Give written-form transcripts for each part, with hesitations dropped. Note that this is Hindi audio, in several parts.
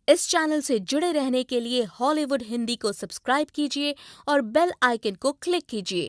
इस चैनल से जुड़े रहने के लिए हॉलीवुड हिंदी को सब्सक्राइब कीजिए और बेल आइकन को क्लिक कीजिए।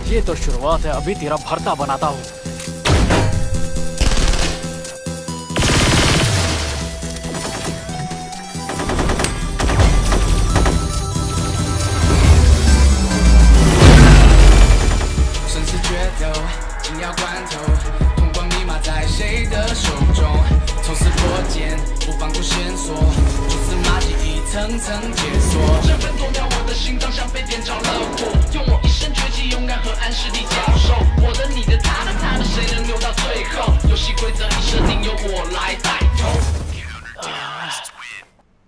ये तो शुरुआत है, अभी तेरा भरता बनाता हूँ।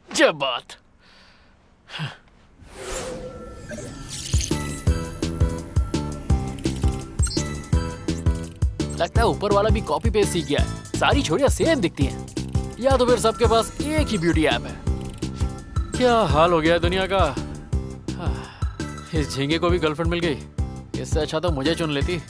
जब बात लगता है ऊपर वाला भी कॉपी पेस्ट सीख गया है। सारी छोरियां सेम दिखती हैं, या तो फिर सबके पास एक ही ब्यूटी ऐप है। क्या हाल हो गया है दुनिया का। इस झींगे को भी गर्लफ्रेंड मिल गई, इससे अच्छा तो मुझे चुन लेती।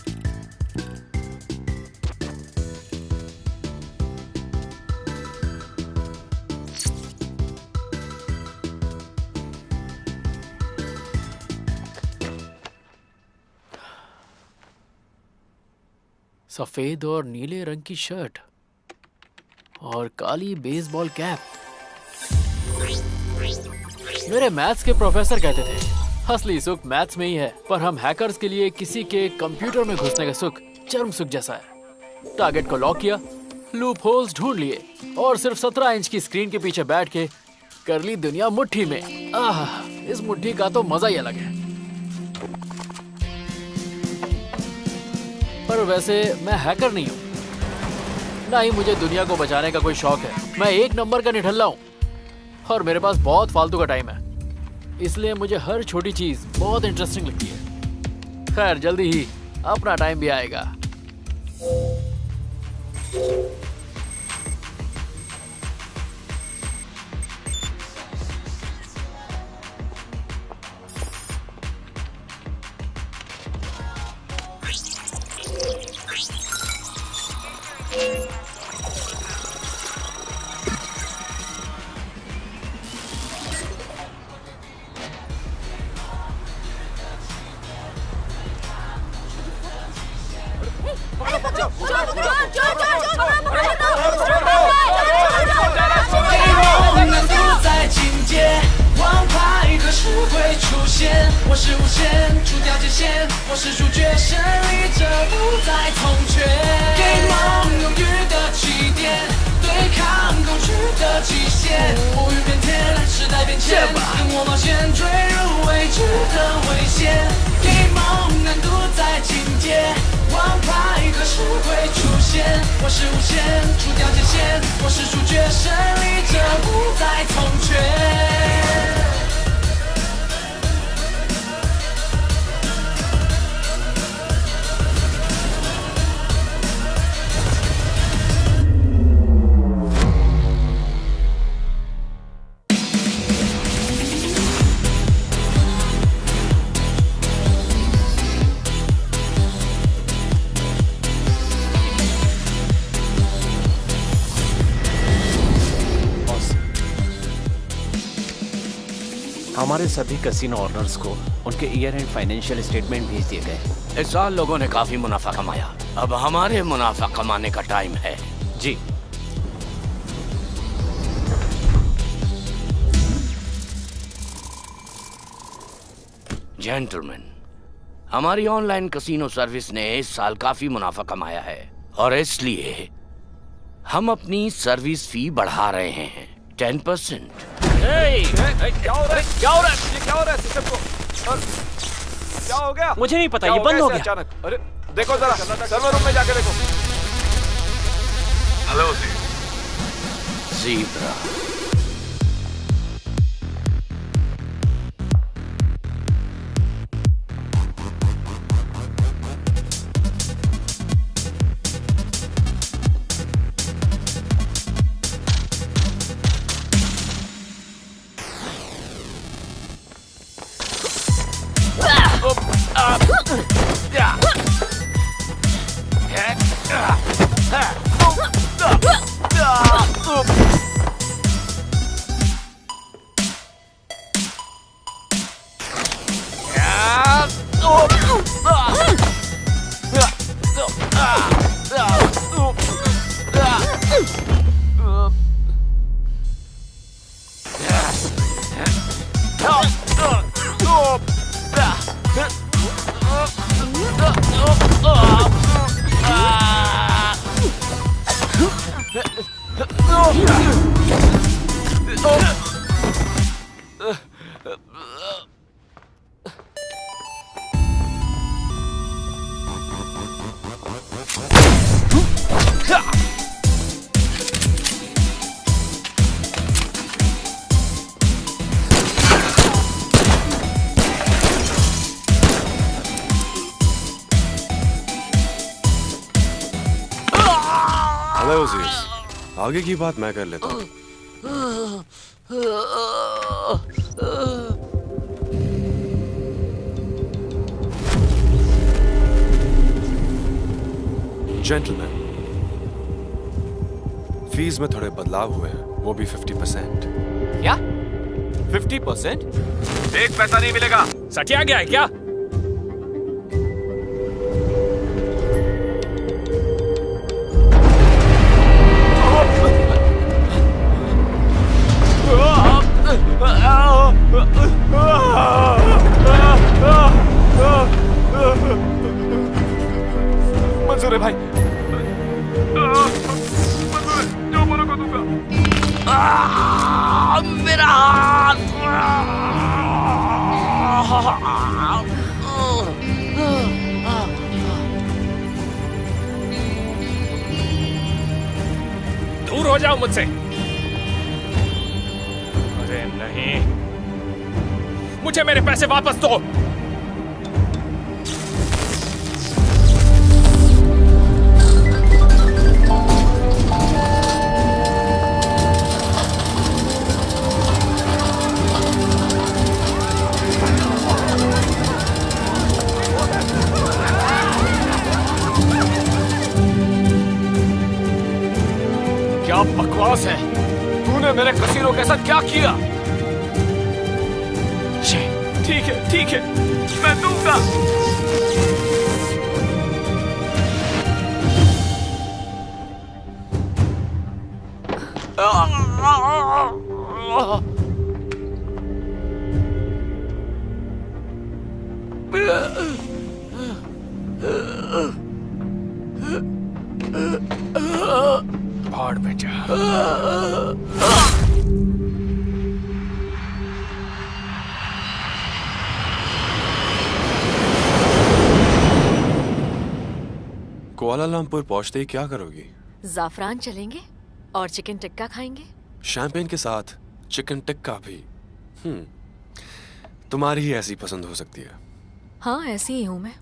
सफेद और नीले रंग की शर्ट और काली बेसबॉल कैप। मेरे मैथ्स के प्रोफेसर कहते थे असली सुख मैथ्स में ही है, पर हम हैकर्स के लिए किसी के कंप्यूटर में घुसने का सुख चरम सुख जैसा है। टारगेट को लॉक किया, लूप होल्स ढूंढ लिए और सिर्फ 17 इंच की स्क्रीन के पीछे बैठ के कर ली दुनिया मुट्ठी में। इस मुट्ठी का तो मजा ही अलग है। पर वैसे मैं हैकर नहीं हूँ, ना ही मुझे दुनिया को बचाने का कोई शौक है। मैं एक नंबर का निठल्ला हूँ और मेरे पास बहुत फालतू का टाइम है, इसलिए मुझे हर छोटी चीज बहुत इंटरेस्टिंग लगती है। खैर जल्दी ही अपना टाइम भी आएगा। 出现，我是无限，除掉界限，我是主角，胜利者不再从缺。给梦永远的起点，对抗恐惧的极限，乌云变天，时代变迁，跟我冒险，坠入未知的危险。给梦难度在境界，王牌何时会出现？我是无限，除掉界限，我是主角，胜利者不再从缺。हमारे सभी कैसीनो ओनर्स को उनके ईयर एंड फाइनेंशियल स्टेटमेंट भेज दिए गए। इस साल लोगों ने काफी मुनाफा कमाया, अब हमारे मुनाफा कमाने का टाइम है। जी। जेंटलमैन, हमारी ऑनलाइन कैसीनो सर्विस ने इस साल काफी मुनाफा कमाया है और इसलिए हम अपनी सर्विस फी बढ़ा रहे हैं 10%। क्या हो रहा है? क्या हो रहा है? ये क्या हो रहा है सिस्टम को? क्या हो गया? मुझे नहीं पता, ये बंद हो गया अचानक। अरे देखो जरा सर्वर रूम में जाके देखो। Hello zebra. आगे की बात मैं कर लेता हूँ। जेंटलमैन, फीस में थोड़े बदलाव हुए हैं, वो भी 50%। क्या? 50%? एक पैसा नहीं मिलेगा। सटिया गया है क्या? मंजूर है भाई, मंजूर है, जो बोलोगे दूंगा। मेरा हाथ। दूर हो जाओ मुझसे। अरे नहीं, मुझे मेरे पैसे वापस दो। क्या बकवास है? तूने मेरे कसीनो के साथ क्या किया? ठीक है, मैं दूंगा। भाड़ में जा। कुआलालंपुर पहुंचते ही क्या करोगी? जाफरान चलेंगे और चिकन टिक्का खाएंगे। शैंपेन के साथ चिकन टिक्का भी। तुम्हारी ही ऐसी पसंद हो सकती है। हाँ, ऐसी ही हूं मैं।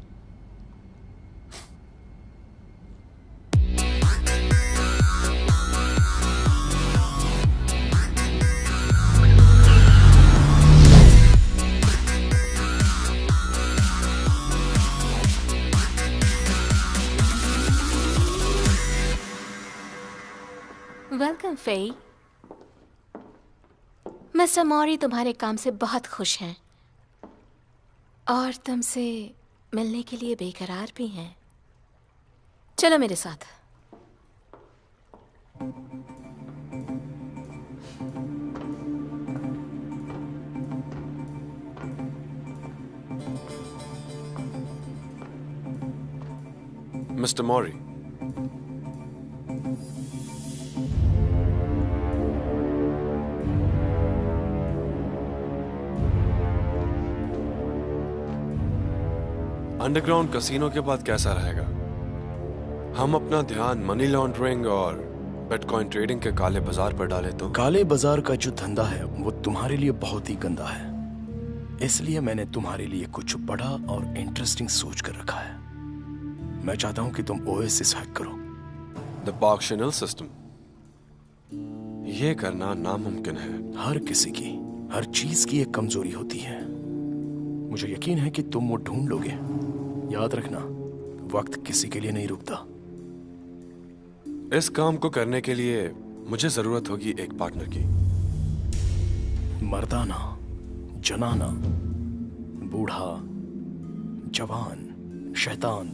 Welcome Fei. मिस्टर मौरी तुम्हारे काम से बहुत खुश हैं और तुमसे मिलने के लिए बेकरार भी हैं। चलो मेरे साथ। मिस्टर मौरी, अंडरग्राउंड कैसीनो के बाद कैसा रहेगा? हम अपना ध्यान मनी लॉन्ड्रिंग और बिटकॉइन ट्रेडिंग के काले बाजार पर डाले तो? काले बाजार का जो धंधा है वो तुम्हारे लिए बहुत ही गंदा है, इसलिए मैंने तुम्हारे लिए कुछ बड़ा और इंटरेस्टिंग सोच कर रखा है। मैं चाहता हूं कि तुम ओएसिस हैक करो। द पार्कशनल सिस्टम। ये करना नामुमकिन है। हर किसी की, हर चीज की एक कमजोरी होती है। मुझे यकीन है कि तुम वो ढूंढ लोगे। याद रखना, वक्त किसी के लिए नहीं रुकता। इस काम को करने के लिए मुझे जरूरत होगी एक पार्टनर की। मर्दाना, जनाना, बूढ़ा, जवान, शैतान,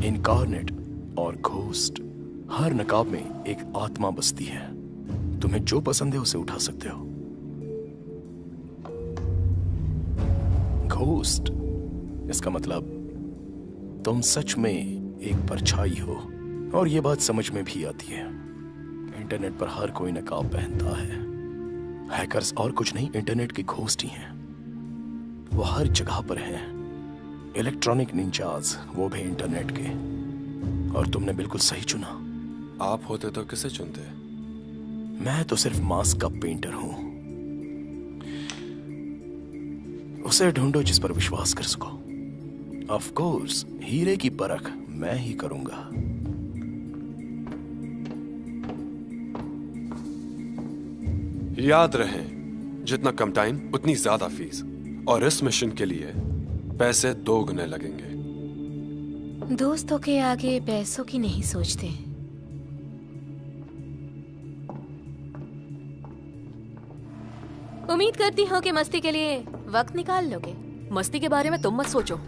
इनकारनेट और घोस्ट, हर नकाब में एक आत्मा बसती है। तुम्हें जो पसंद है उसे उठा सकते हो। घोस्ट, इसका मतलब तुम सच में एक परछाई हो, और ये बात समझ में भी आती है। इंटरनेट पर हर कोई नकाब पहनता है। हैकर्स और कुछ नहीं, इंटरनेट के घोस्ट ही हैं। वो हर जगह पर हैं। इलेक्ट्रॉनिक निंजाज, वो भी इंटरनेट के। और तुमने बिल्कुल सही चुना। आप होते तो किसे चुनते? मैं तो सिर्फ मास्क का पेंटर हूं। उसे ढूंढो जिस पर विश्वास कर सको। ऑफ कोर्स, हीरे की परख मैं ही करूंगा। याद रहे, जितना कम टाइम उतनी ज्यादा फीस, और इस मिशन के लिए पैसे 2 गुने लगेंगे। दोस्तों के आगे पैसों की नहीं सोचते। उम्मीद करती हूँ कि मस्ती के लिए वक्त निकाल लोगे। मस्ती के बारे में तुम मत सोचो।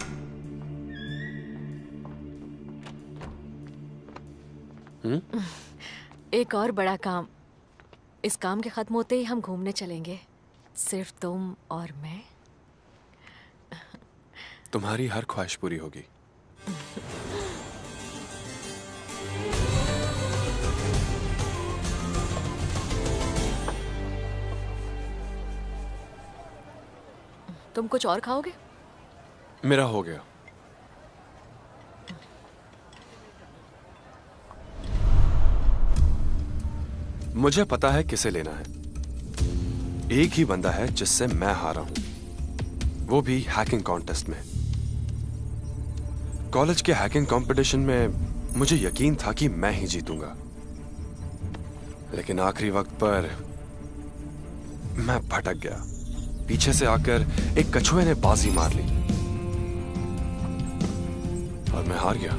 एक और बड़ा काम। इस काम के खत्म होते ही हम घूमने चलेंगे, सिर्फ तुम और मैं। तुम्हारी हर ख्वाहिश पूरी होगी। तुम कुछ और खाओगे? मेरा हो गया। मुझे पता है किसे लेना है। एक ही बंदा है जिससे मैं हारा हूं, वो भी हैकिंग कॉन्टेस्ट में। कॉलेज के हैकिंग कंपटीशन में मुझे यकीन था कि मैं ही जीतूंगा, लेकिन आखिरी वक्त पर मैं भटक गया। पीछे से आकर एक कछुए ने बाजी मार ली और मैं हार गया।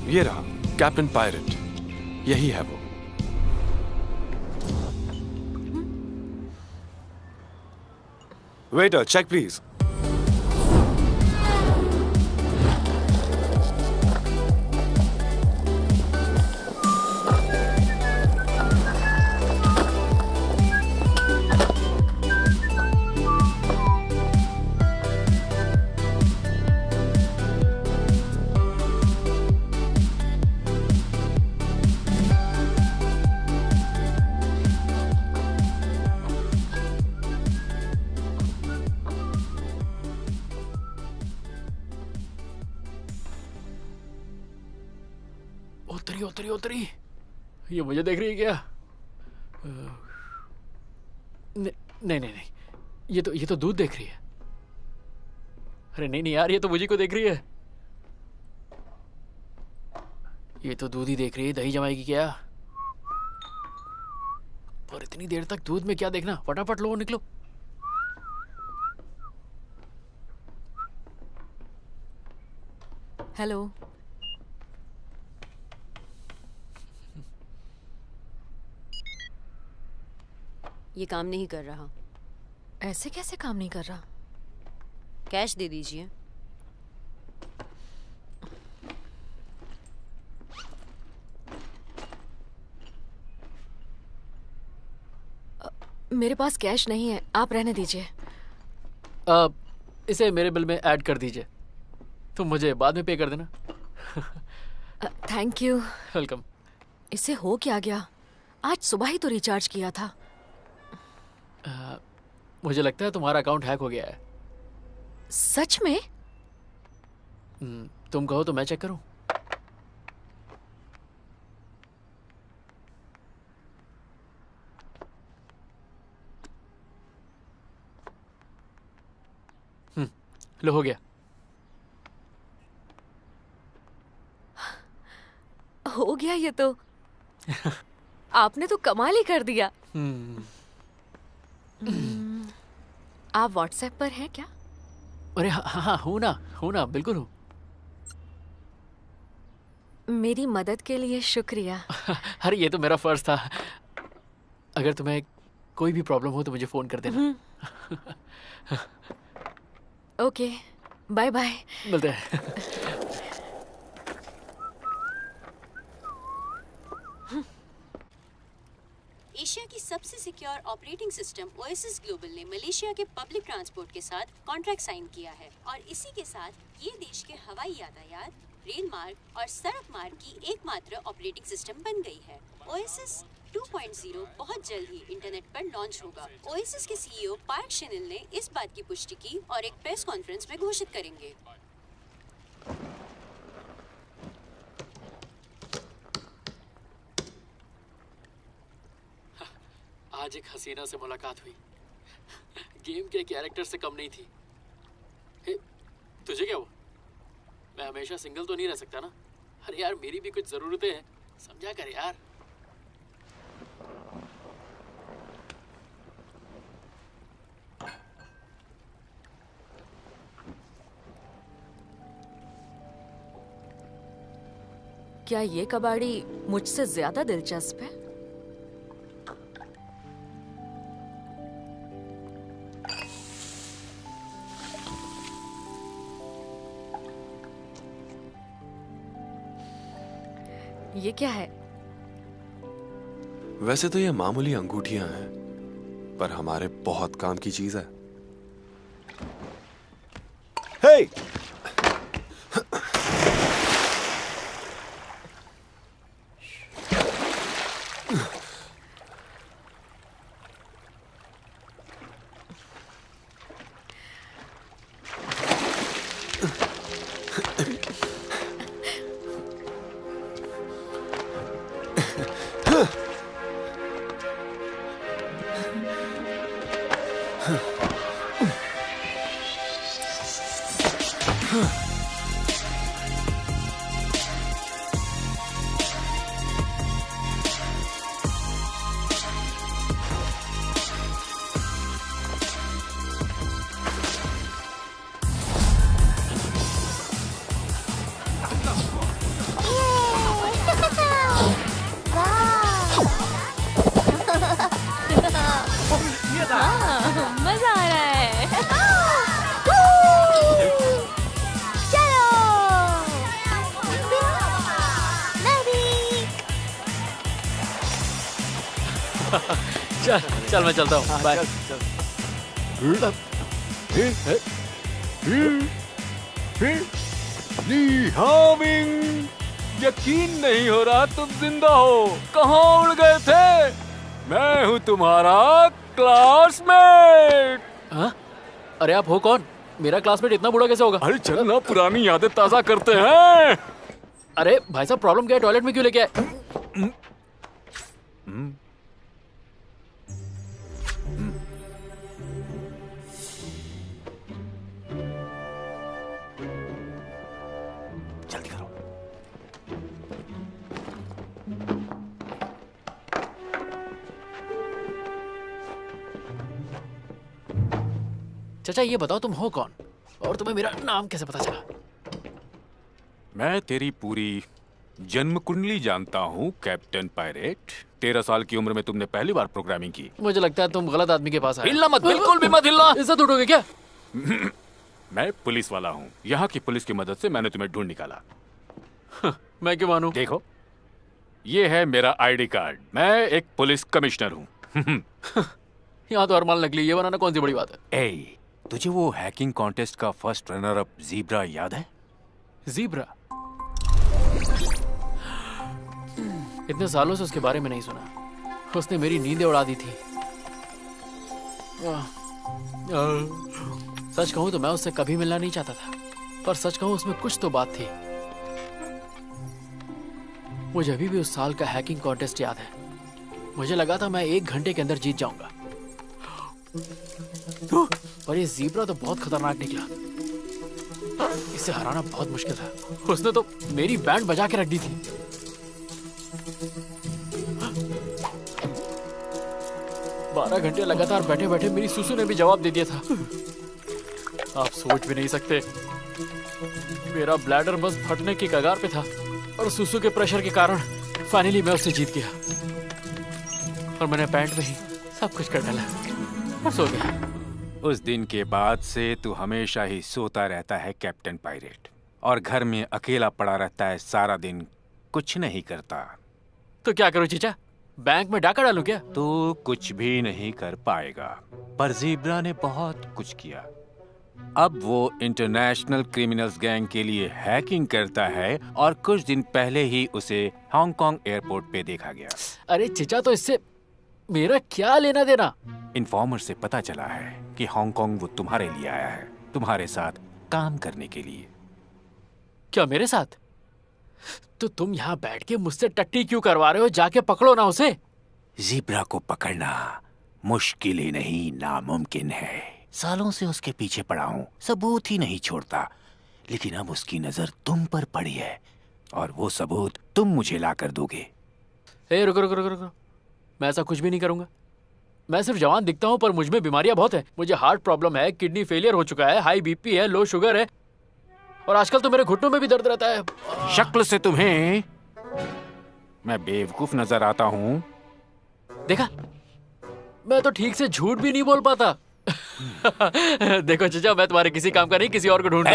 ये रहा कैप्टन पायरेट, यही है वो। Waiter, check please. उतरी उतरी उतरी। ये मुझे देख रही है क्या? नहीं नहीं नहीं, ये तो दूध देख रही है। अरे नहीं नहीं यार, ये तो मुझे को देख रही है। ये तो दूध ही देख रही है, दही जमाएगी क्या? पर इतनी देर तक दूध में क्या देखना, फटाफट लो निकलो। हेलो। ये काम नहीं कर रहा। ऐसे कैसे काम नहीं कर रहा? कैश दे दीजिए। मेरे पास कैश नहीं है, आप रहने दीजिए। इसे मेरे बिल में ऐड कर दीजिए, तुम मुझे बाद में पे कर देना। Thank you. वेलकम। इसे हो क्या गया? आज सुबह ही तो रिचार्ज किया था। मुझे लगता है तुम्हारा अकाउंट हैक हो गया है। सच में? तुम कहो तो मैं चेक करूं? लो हो गया। हो गया ये तो। आपने तो कमाल ही कर दिया। आप व्हाट्सएप पर हैं क्या? अरे हाँ हूँ ना बिल्कुल हूँ। मेरी मदद के लिए शुक्रिया। अरे ये तो मेरा फर्ज था। अगर तुम्हें कोई भी प्रॉब्लम हो तो मुझे फोन कर देना। Okay, bye bye. मिलते हैं। एशिया की सबसे secure operating system Oasis global ने मलेशिया के पब्लिक ट्रांसपोर्ट के साथ कॉन्ट्रैक्ट साइन किया है और इसी के साथ ये देश के हवाई यातायात, रेल मार्ग और सड़क मार्ग की एकमात्र ऑपरेटिंग सिस्टम बन गई है। ओएसिस 2.0 बहुत जल्द ही इंटरनेट पर लॉन्च होगा। ओएसिस के सीईओ पार्क शेनिल ने इस बात की पुष्टि की और एक प्रेस कॉन्फ्रेंस में घोषित करेंगे। आज एक हसीना से मुलाकात हुई। गेम के कैरेक्टर से कम नहीं थी। तुझे क्या हुआ? मैं हमेशा सिंगल तो नहीं रह सकता ना। अरे यार मेरी भी कुछ जरूरतें हैं, समझा कर यार। क्या ये कबाड़ी मुझसे ज्यादा दिलचस्प है? ये क्या है? वैसे तो ये मामूली अंगूठियां हैं, पर हमारे बहुत काम की चीज है। हे! मजा आ रहा है। चल चल मैं चलता हूँ। बाय। यकीन नहीं हो रहा तुम जिंदा हो। कहाँ उड़ गए थे? मैं हूँ तुम्हारा क्लासमेट। हाँ? अरे आप हो कौन? मेरा क्लासमेट इतना बूढ़ा कैसे होगा? अरे चल ना, पुरानी यादें ताजा करते हैं। अरे भाई साहब, प्रॉब्लम क्या है? टॉयलेट में क्यों लेके आए? जल्दी करो। चाचा ये बताओ तुम हो कौन और तुम्हें मेरा नाम कैसे पता चला? मैं तेरी पूरी जन्म कुंडली जानता हूँ कैप्टन पायरेट। 13 साल की उम्र में तुमने पहली बार प्रोग्रामिंग की। मुझे लगता है तुम गलत आदमी के पास आए। हिलना मत, बिल्कुल भी मत हिलना। इज्जत उठोगे क्या? मैं पुलिस वाला हूँ। यहाँ की पुलिस की मदद से मैंने तुम्हें ढूंढ निकाला। मैं क्यों मानूं? देखो, ये है मेरा आईडी कार्ड। मैं एक पुलिस कमिश्नर हूँ। यहाँ तो हर माल नकली, ये बनाना कौन सी बड़ी बात है? ए, तुझे वो हैकिंग कॉन्टेस्ट का फर्स्ट रनर अप ज़ीब्रा याद है? ज़ीब्रा? इतने सालों से उसके बारे में नहीं सुना। उसने मेरी नींदें उड़ा दी थी। सच कहूं तो मैं उससे कभी मिलना नहीं चाहता था, पर सच कहूं उसमें कुछ तो बात थी। मुझे अभी भी उस साल का हैकिंग कॉन्टेस्ट याद है। मुझे लगा था मैं 1 घंटे के अंदर जीत जाऊंगा, पर ये ज़ीब्रा तो बहुत खतरनाक निकला। इसे हराना बहुत मुश्किल था। उसने तो मेरी बैंड बजा के रख दी थी। 12 घंटे लगातार बैठे बैठे मेरी सुसु ने भी जवाब दे दिया था। आप सोच भी नहीं सकते, मेरा ब्लैडर बस फटने की कगार पे था और सुसु के प्रेशर के कारण फाइनली मैं उससे जीत गया। और मैंने पैंट में ही सब कुछ कर डाला, सो गया। उस दिन के बाद से तू हमेशा ही सोता रहता है कैप्टन पायरेट, और घर में अकेला पड़ा रहता है सारा दिन, कुछ नहीं करता। तो क्या करूं चीचा? बैंक में डाका डालूं क्या? तू कुछ भी नहीं कर पाएगा, पर ज़ीब्रा ने बहुत कुछ किया। अब वो इंटरनेशनल क्रिमिनल्स गैंग के लिए हैकिंग करता है, और कुछ दिन पहले ही उसे हांगकांग एयरपोर्ट पे देखा गया। अरे चीचा, तो इससे मेरा क्या लेना देना? इन्फॉर्मर से पता चला है कि हांगकांग वो तुम्हारे लिए आया है, तुम्हारे साथ काम करने के लिए। क्या मेरे साथ? तो तुम यहाँ बैठ के मुझसे टट्टी क्यों करवा रहे हो? जाके पकड़ो ना उसे। ज़ीब्रा को पकड़ना मुश्किल ही नहीं, नामुमकिन है। सालों से उसके पीछे पड़ा हूँ, सबूत ही नहीं छोड़ता। लेकिन अब उसकी नजर तुम पर पड़ी है, और वो सबूत तुम मुझे ला कर दोगे। रुको रुको रुको रुको, मैं ऐसा कुछ भी नहीं करूंगा। मैं सिर्फ जवान दिखता हूँ, पर मुझ में बीमारियां बहुत है। मुझे हार्ट प्रॉब्लम है, किडनी फेलियर हो चुका है, हाई बीपी है, लो शुगर है, और आजकल तो मेरे घुटनों में भी दर्द रहता है। शक्ल से तुम्हें मैं बेवकूफ नजर आता हूँ। देखा, मैं तो ठीक से झूठ भी नहीं बोल पाता। देखो चचा, मैं तुम्हारे किसी काम का नहीं, किसी और को ढूंढ।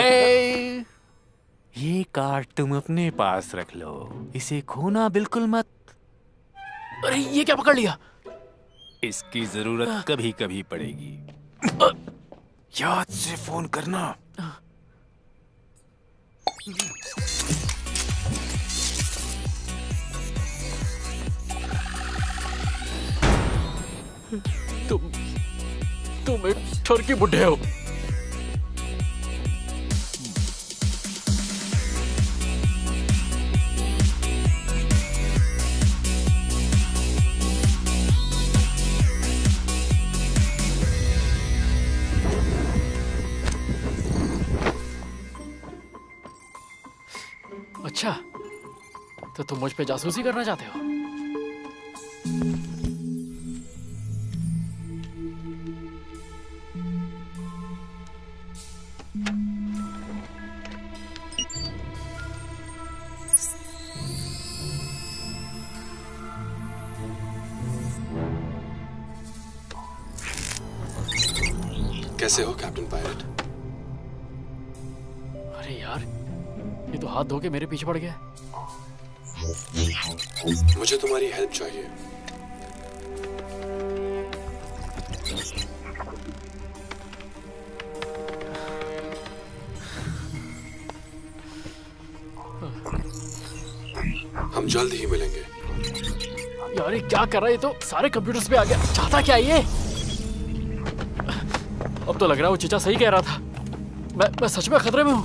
ये कार्ड तुम अपने पास रख लो, इसे खोना बिल्कुल मत। अरे ये क्या पकड़ लिया? इसकी जरूरत कभी कभी पड़ेगी, याद से फोन करना। तुम एक ठरकी बुड्ढे हो। अच्छा, तो तुम मुझ पे जासूसी करना चाहते हो? कैसे हो कैप्टन पायरेट? अरे यार, ये तो हाथ धो के मेरे पीछे पड़ गया। मुझे तुम्हारी हेल्प चाहिए। हम जल्द ही मिलेंगे। यार ये क्या कर रहा है? ये तो सारे कंप्यूटर्स पे आ गया। चाहता क्या ये? अब तो लग रहा है वो चीचा सही कह रहा था। मैं सच में खतरे में हूँ।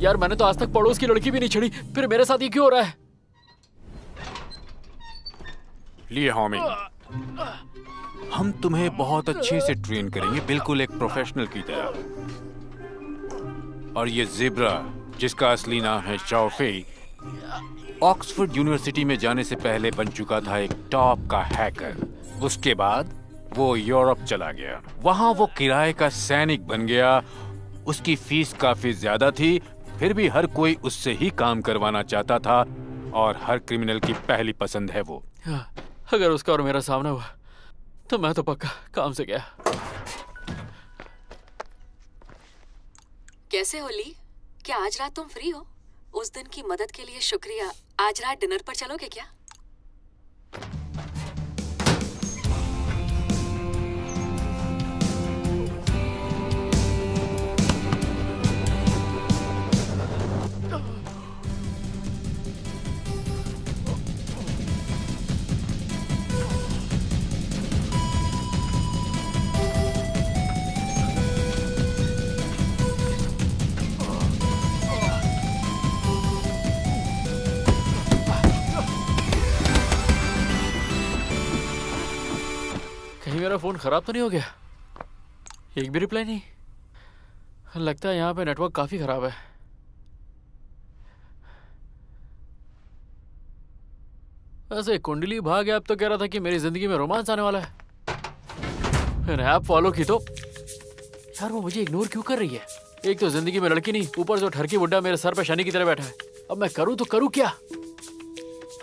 यार मैंने तो आज तक पड़ोस की लड़की भी नहीं छेड़ी, फिर मेरे साथ ये क्यों हो रहा है? लिए होमी, हम तुम्हें बहुत अच्छे से ट्रेन करेंगे, बिल्कुल एक प्रोफेशनल की तरह। और ये ज़ेब्रा, जिसका असली नाम है शाओफेई, ऑक्सफोर्ड यूनिवर्सिटी में जाने से पहले बन चुका था एक टॉप का हैकर। उसके बाद वो यूरोप चला गया, वहां वो किराए का सैनिक बन गया। उसकी फीस काफी ज्यादा थी, फिर भी हर कोई उससे ही काम करवाना चाहता था, और हर क्रिमिनल की पहली पसंद है वो। अगर उसका और मेरा सामना हुआ तो मैं तो पक्का काम से गया। कैसे हो ली? क्या आज रात तुम फ्री हो? उस दिन की मदद के लिए शुक्रिया। आज रात डिनर पर चलोगे क्या? मेरा फोन खराब तो नहीं हो गया? एक भी रिप्लाई नहीं। लगता है यहाँ पे नेटवर्क काफी खराब है। वैसे कुंडली भाग गया, अब तो कह रहा था कि मेरी जिंदगी में रोमांस आने वाला है। मैंने ऐप फॉलो की तो यार वो मुझे इग्नोर क्यों कर रही है? एक तो जिंदगी में लड़की नहीं, ऊपर जो ठरकी बुड्ढा मेरे सर पे शनि की तरह बैठा है। अब मैं करूँ तो करूँ क्या?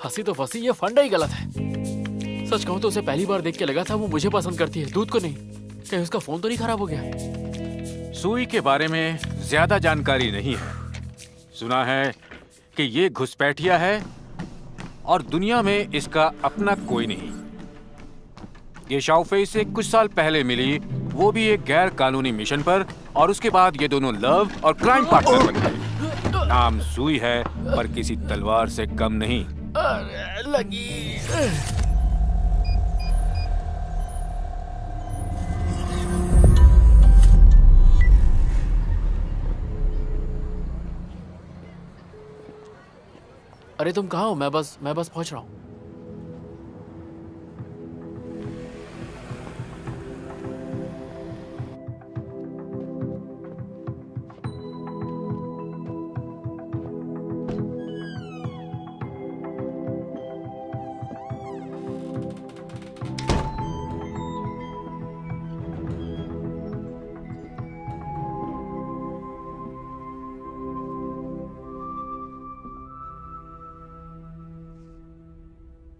हंसी तो फंसी, ये फंडा ही गलत है। सच कहूं तो उसे पहली बार देख के लगा था वो मुझे पसंद करती है, दूध को नहीं। कहीं उसका फोन तो नहीं खराब हो गया? सुई के बारे में ज्यादा जानकारी नहीं है। सुना है कि ये घुसपैठिया है और दुनिया में इसका अपना कोई नहीं। ये शाओफेई से कुछ साल पहले मिली, वो भी एक गैर कानूनी मिशन पर, और उसके बाद ये दोनों लव और क्राइम पार्टनर बन गए। नाम सुई है, पर किसी तलवार से कम नहीं। लगी। अरे तुम कहाँ हो? मैं बस पहुंच रहा हूँ।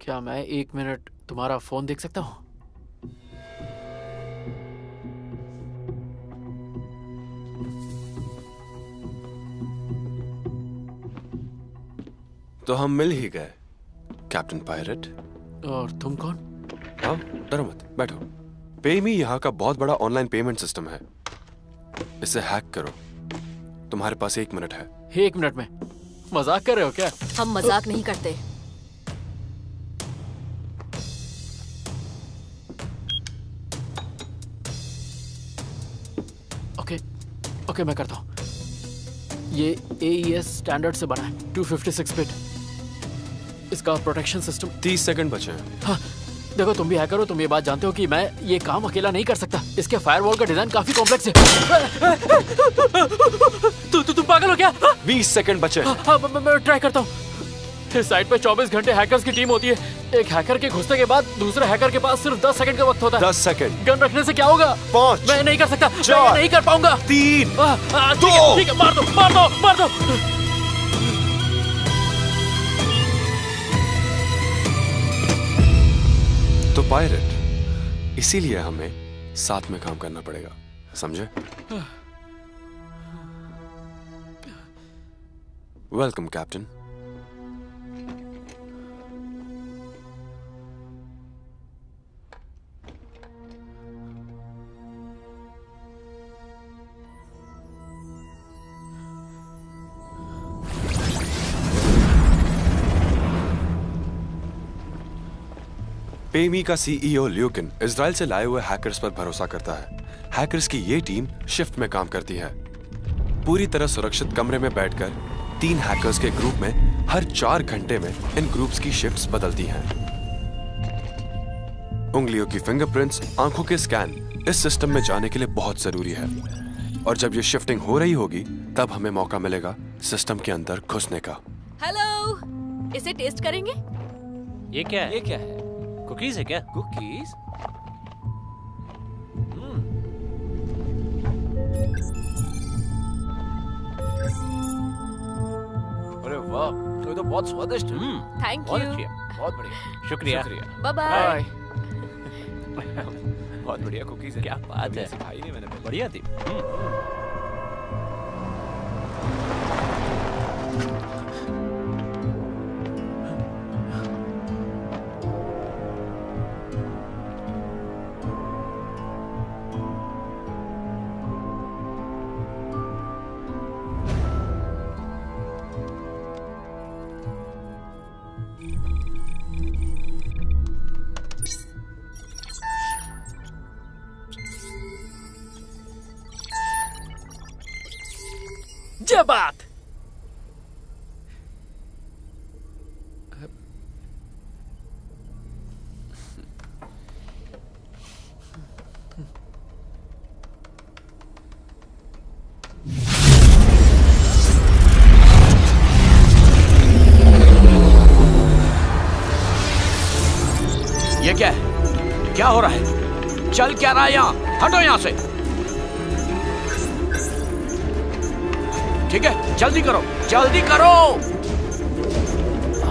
क्या मैं 1 मिनट तुम्हारा फोन देख सकता हूँ? तो हम मिल ही गए, कैप्टन पायरेट। और तुम कौन? हाँ, डरो मत, बैठो। पेमी यहाँ का बहुत बड़ा ऑनलाइन पेमेंट सिस्टम है, इसे हैक करो। तुम्हारे पास 1 मिनट है। 1 मिनट में? मजाक कर रहे हो क्या? हम मजाक नहीं करते। ओके, मैं करता हूँ। ये AES स्टैंडर्ड से बना है, 256 बिट। इसका प्रोटेक्शन सिस्टम। 30 सेकंड बचे हैं। हाँ, देखो तुम भी हैकर हो, तुम ये बात जानते हो कि मैं ये काम अकेला नहीं कर सकता। इसके फायरवॉल का डिजाइन काफी कॉम्प्लेक्स है। तुम पागल हो क्या? 20 सेकंड बचे हैं। हाँ, मैं ट्राई करता हूँ। इस साइट पे 24 घंटे हैकर्स की टीम होती है। एक हैकर के घुसने के बाद दूसरे हैकर के पास सिर्फ 10 सेकंड का वक्त होता है। 10 सेकंड। गन रखने से क्या होगा? 5। मैं नहीं कर सकता। मैं नहीं कर पाऊंगा। 3, 2। ठीक है, मार दो। तो पायरेट, इसीलिए हमें साथ में काम करना पड़ेगा, समझे? Welcome captain. पेमी का CEO ल्यूकिन इजराइल से लाए हुए हैकर्स पर भरोसा करता है। हैकर्स की ये टीम शिफ्ट में काम करती है। पूरी तरह सुरक्षित कमरे में बैठकर 3 हैकर्स के ग्रुप में हर 4 घंटे में इन ग्रुप्स की शिफ्ट्स बदलती हैं। उंगलियों की फिंगरप्रिंट्स, आंखों के स्कैन इस सिस्टम में जाने के लिए बहुत जरूरी है। और जब ये शिफ्टिंग हो रही होगी तब हमें मौका मिलेगा सिस्टम के अंदर घुसने का। हेलो, इसे टेस्ट करेंगे? ये क्या है? ये क्या है? कुकीज है क्या? कुकीज? अरे वाह, तो ये तो बहुत स्वादिष्ट है। थैंक बहुत यू। अच्छी है। बहुत बढ़िया। शुक्रिया। Bye bye. बहुत बढ़िया कुकीज है। क्या बात है। ऐसी खाई नहीं मैंने पहले। बढ़िया थी। जय बात। ये क्या है? क्या हो रहा है? चल क्या रहा है यहाँ? हटो यहाँ से। ठीक है, जल्दी करो, जल्दी करो।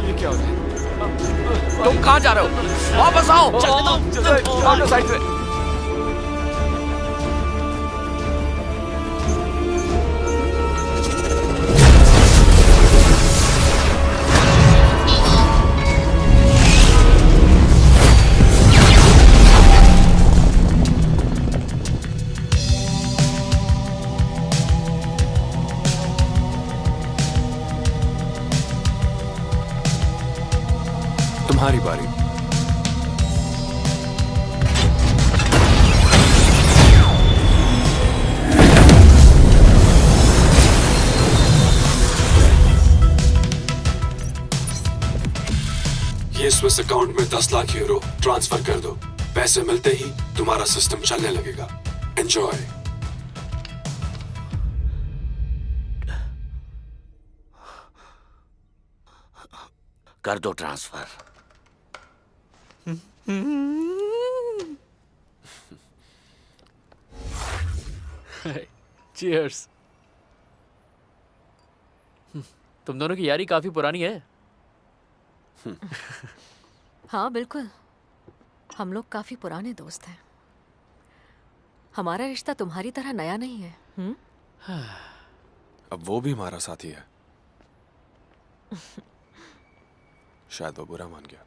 ये क्या हो रहा है? तुम कहाँ जा रहे हो? वापस आओ। चलो साइड से। तुम्हारी बारी। ये स्विस अकाउंट में 10 लाख यूरो ट्रांसफर कर दो। पैसे मिलते ही तुम्हारा सिस्टम चलने लगेगा। एंजॉय। कर दो ट्रांसफर। चीयर्स। तुम दोनों की यारी काफी पुरानी है। हाँ बिल्कुल, हम लोग काफी पुराने दोस्त हैं। हमारा रिश्ता तुम्हारी तरह नया नहीं है। अब वो भी हमारा साथी है। शायद वो बुरा मान गया।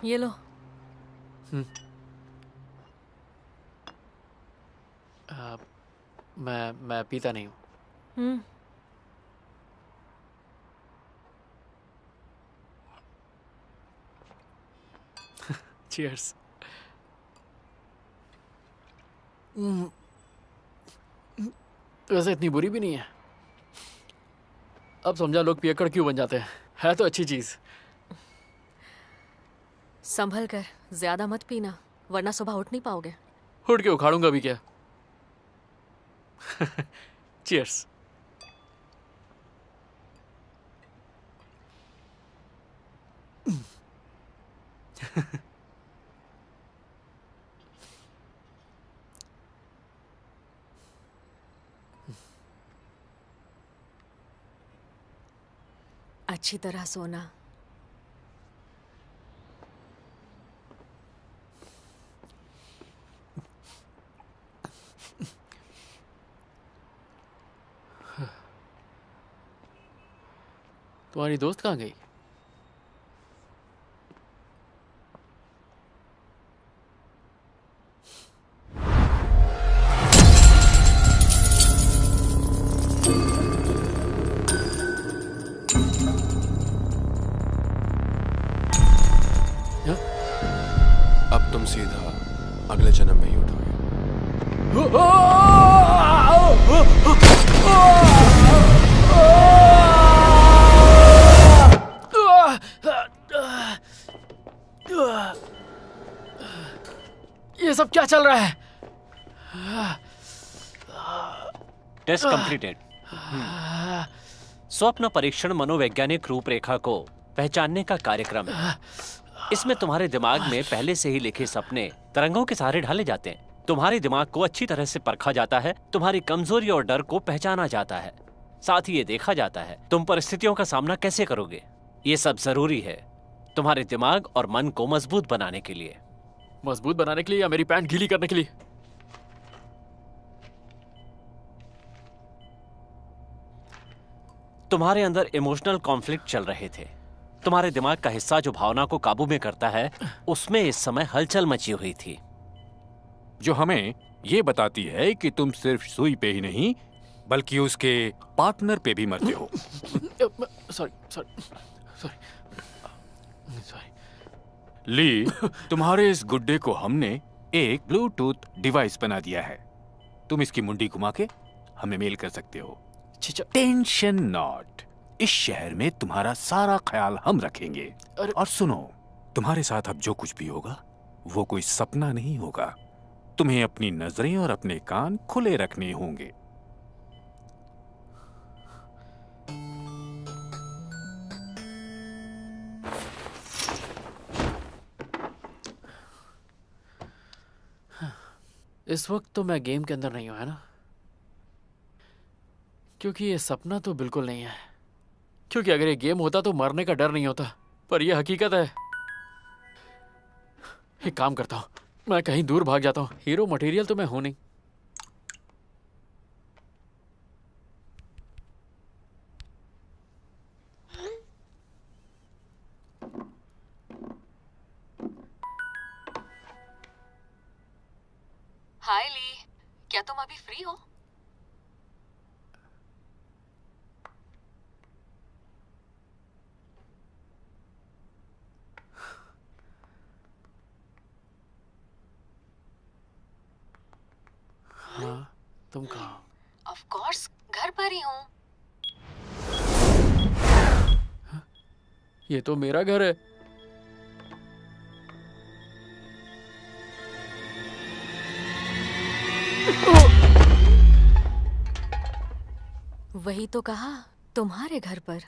ये लो। मैं पीता नहीं हूँ। चीयर्स। वैसे इतनी बुरी भी नहीं है। अब समझा लोग पियक्कड़ क्यों बन जाते हैं। है तो अच्छी चीज। संभल कर, ज्यादा मत पीना वरना सुबह उठ नहीं पाओगे। उठ के उखाड़ूंगा भी क्या। चीयर्स। अच्छी तरह सोना। तुम्हारी दोस्त कहाँ गई? अब तुम सीधा अगले जन्म में ही उठोगे। ये सब क्या चल रहा है? Test completed. स्वप्न परीक्षण मनोवैज्ञानिक रूपरेखा को पहचानने का कार्यक्रम है। इसमें तुम्हारे दिमाग में पहले से ही लिखे सपने तरंगों के सहारे ढाले जाते हैं। तुम्हारे दिमाग को अच्छी तरह से परखा जाता है, तुम्हारी कमजोरी और डर को पहचाना जाता है, साथ ही ये देखा जाता है तुम परिस्थितियों का सामना कैसे करोगे। ये सब जरूरी है तुम्हारे दिमाग और मन को मजबूत बनाने के लिए। मजबूत बनाने के लिए या मेरी पैंट गीली करने के लिए? तुम्हारे अंदर इमोशनल कॉन्फ्लिक्ट चल रहे थे। तुम्हारे दिमाग का हिस्सा जो भावना को काबू में करता है, उसमें इस समय हलचल मची हुई थी, जो हमें ये बताती है कि तुम सिर्फ सुई पे ही नहीं बल्कि उसके पार्टनर पे भी मरते हो। सॉरी। ली, तुम्हारे इस गुड्डे को हमने एक ब्लूटूथ डिवाइस बना दिया है। तुम इसकी मुंडी घुमा के हमें मेल कर सकते हो। टेंशन नॉट, इस शहर में तुम्हारा सारा ख्याल हम रखेंगे। और सुनो, तुम्हारे साथ अब जो कुछ भी होगा वो कोई सपना नहीं होगा। तुम्हें अपनी नजरें और अपने कान खुले रखने होंगे। इस वक्त तो मैं गेम के अंदर नहीं हूं, है ना? क्योंकि ये सपना तो बिल्कुल नहीं है। क्योंकि अगर ये गेम होता तो मरने का डर नहीं होता, पर यह हकीकत है। एक काम करता हूं, मैं कहीं दूर भाग जाता हूं। हीरो मटेरियल तो मैं हूं नहीं। हाय ली, क्या तुम अभी फ्री हो? हाँ, तुम कहाँ? ऑफ कोर्स, घर पर ही हूँ। ये तो मेरा घर है। वही तो कहा, तुम्हारे घर पर।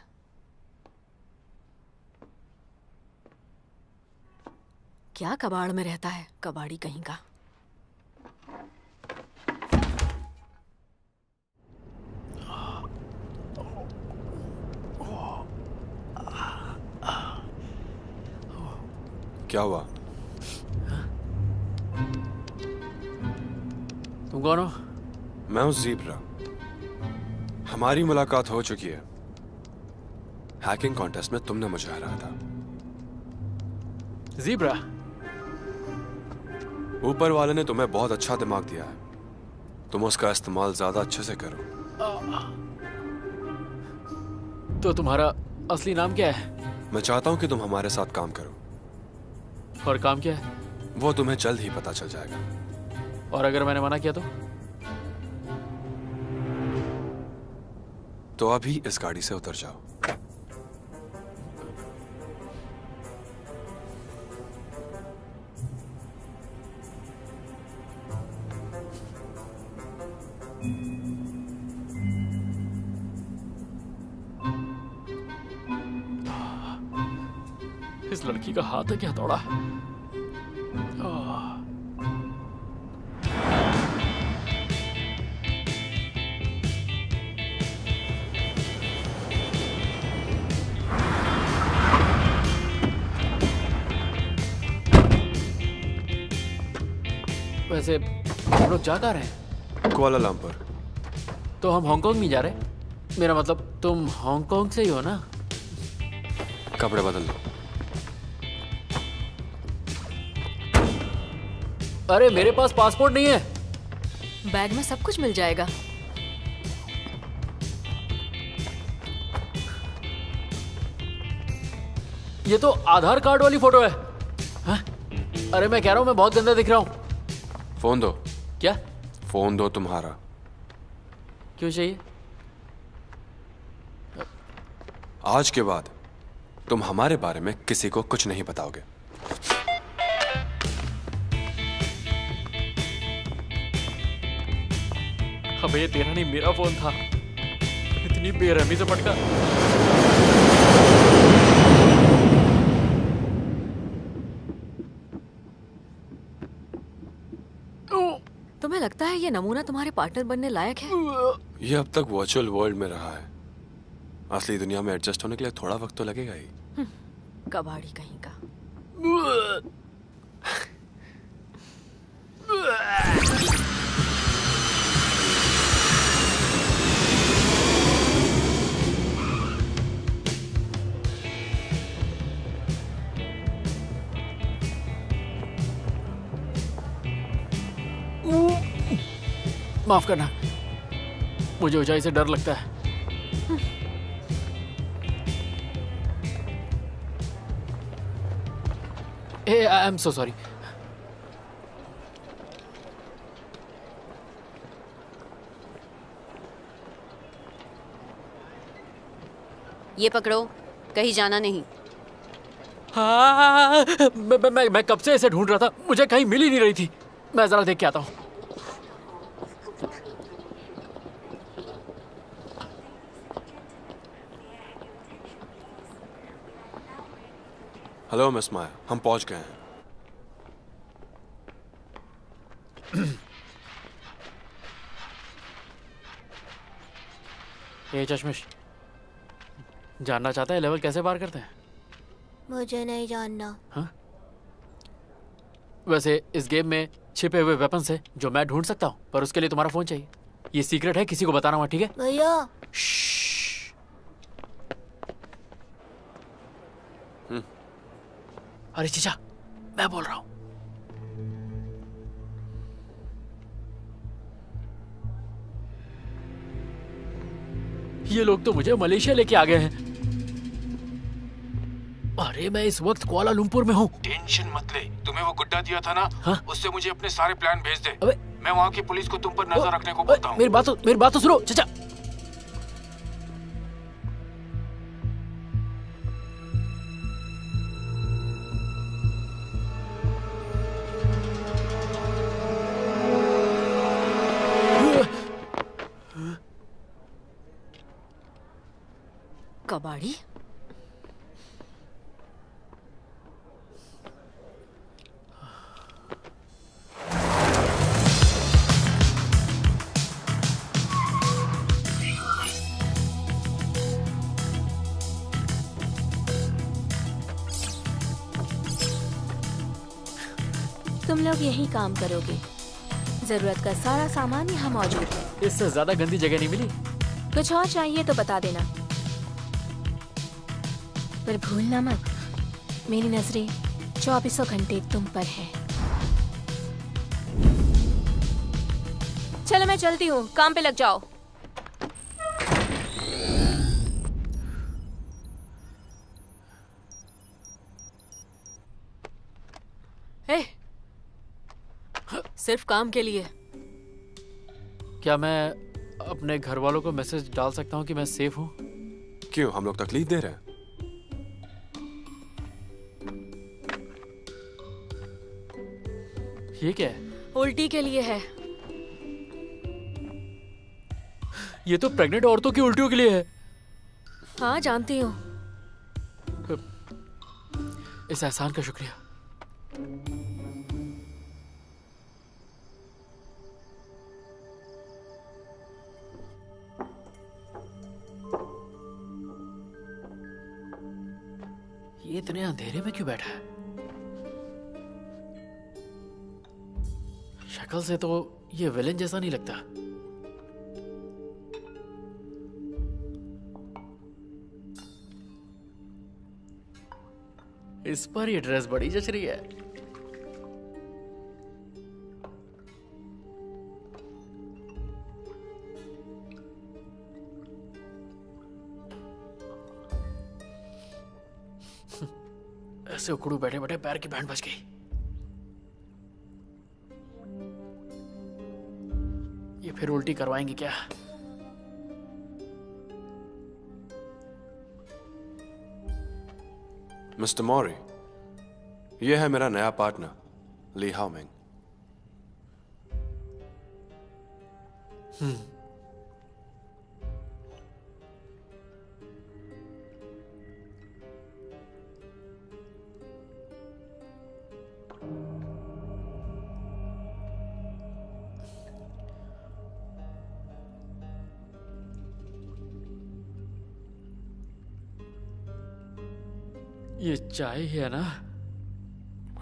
क्या कबाड़ में रहता है, कबाड़ी कहीं का। क्या हुआ? तुम कौन हो? मैं हूं ज़ीब्रा। हमारी मुलाकात हो चुकी है। हैकिंग कॉन्टेस्ट में तुमने मुझे हराया था। ज़ीब्रा, ऊपर वाले ने तुम्हें बहुत अच्छा दिमाग दिया है। तुम उसका इस्तेमाल ज्यादा अच्छे से करो। तो तुम्हारा असली नाम क्या है? मैं चाहता हूं कि तुम हमारे साथ काम करो। और काम क्या है? वो तुम्हें जल्द ही पता चल जाएगा। और अगर मैंने मना किया तो अभी इस गाड़ी से उतर जाओ। इस लड़की का हाथ है क्या हथौड़ा? वैसे हम लोग जा कहाँ रहे हैं? कुआलालंपुर। तो हम हांगकांग नहीं जा रहे? मेरा मतलब तुम हांगकांग से ही हो ना? कपड़े बदल लो। अरे मेरे पास पासपोर्ट नहीं है। बैग में सब कुछ मिल जाएगा। ये तो आधार कार्ड वाली फोटो है। हाँ? अरे मैं कह रहा हूँ मैं बहुत गंदा दिख रहा हूँ। फोन दो। क्या? फोन दो तुम्हारा। क्यों चाहिए? आज के बाद तुम हमारे बारे में किसी को कुछ नहीं बताओगे। अबे ये तेरा नहीं मेरा फोन था। इतनी बेरहमी से पटका। तुम्हें लगता है ये नमूना तुम्हारे पार्टनर बनने लायक है? ये अब तक वर्चुअल वर्ल्ड में रहा है, असली दुनिया में एडजस्ट होने के लिए थोड़ा वक्त तो लगेगा ही। कबाड़ी कहीं का। माफ करना, मुझे ऊंचाई से डर लगता है। I am so sorry. ये पकड़ो, कहीं जाना नहीं। हाँ, मैं कब से ऐसे ढूंढ रहा था, मुझे कहीं मिल ही नहीं रही थी। मैं जरा देख के आता हूँ। हेलो मिस माया, हम पहुंच गए हैं। ये चश्मिश जानना चाहता है लेवल कैसे पार करते हैं? मुझे नहीं जानना। हाँ? वैसे इस गेम में छिपे हुए वेपन्स है जो मैं ढूंढ सकता हूँ, पर उसके लिए तुम्हारा फोन चाहिए। ये सीक्रेट है, किसी को बताना हुआ, ठीक है? भैया। अरे चीचा, मैं बोल रहा हूँ। ये लोग तो मुझे मलेशिया लेके आ गए हैं। अरे मैं इस वक्त कुआलालंपुर में हूँ। टेंशन मत ले, तुम्हें वो गुड्डा दिया था ना? हाँ? उससे मुझे अपने सारे प्लान भेज दे। अबे मैं वहाँ की पुलिस को तुम पर नजर रखने को बोलता हूँ। मेरी बात तो सुनो चाचा। कबाड़ी? तुम लोग यही काम करोगे। जरूरत का सारा सामान यहाँ मौजूद है। इससे ज्यादा गंदी जगह नहीं मिली। कुछ और चाहिए तो बता देना, पर भूलना मत, मेरी नजरें 24 घंटे तुम पर है। चलो मैं चलती हूँ, काम पे लग जाओ। ए, सिर्फ काम के लिए। क्या मैं अपने घर वालों को मैसेज डाल सकता हूँ कि मैं सेफ हूँ? क्यों, हम लोग तकलीफ दे रहे हैं? ये क्या है? उल्टी के लिए है। ये तो प्रेग्नेंट औरतों की उल्टियों के लिए है। हाँ जानती हूँ। इस एहसान का शुक्रिया। ये इतने अंधेरे में क्यों बैठा है? शक्ल से तो ये विलेन जैसा नहीं लगता। इस पर ये ड्रेस बड़ी जच रही है। ऐसे उखड़ू बैठे बैठे पैर की बैंड बज गई। ये फिर उल्टी करवाएंगे क्या? मिस्टर मॉरी, ये है मेरा नया पार्टनर ली हाओमिंग। ये चाय ही है ना?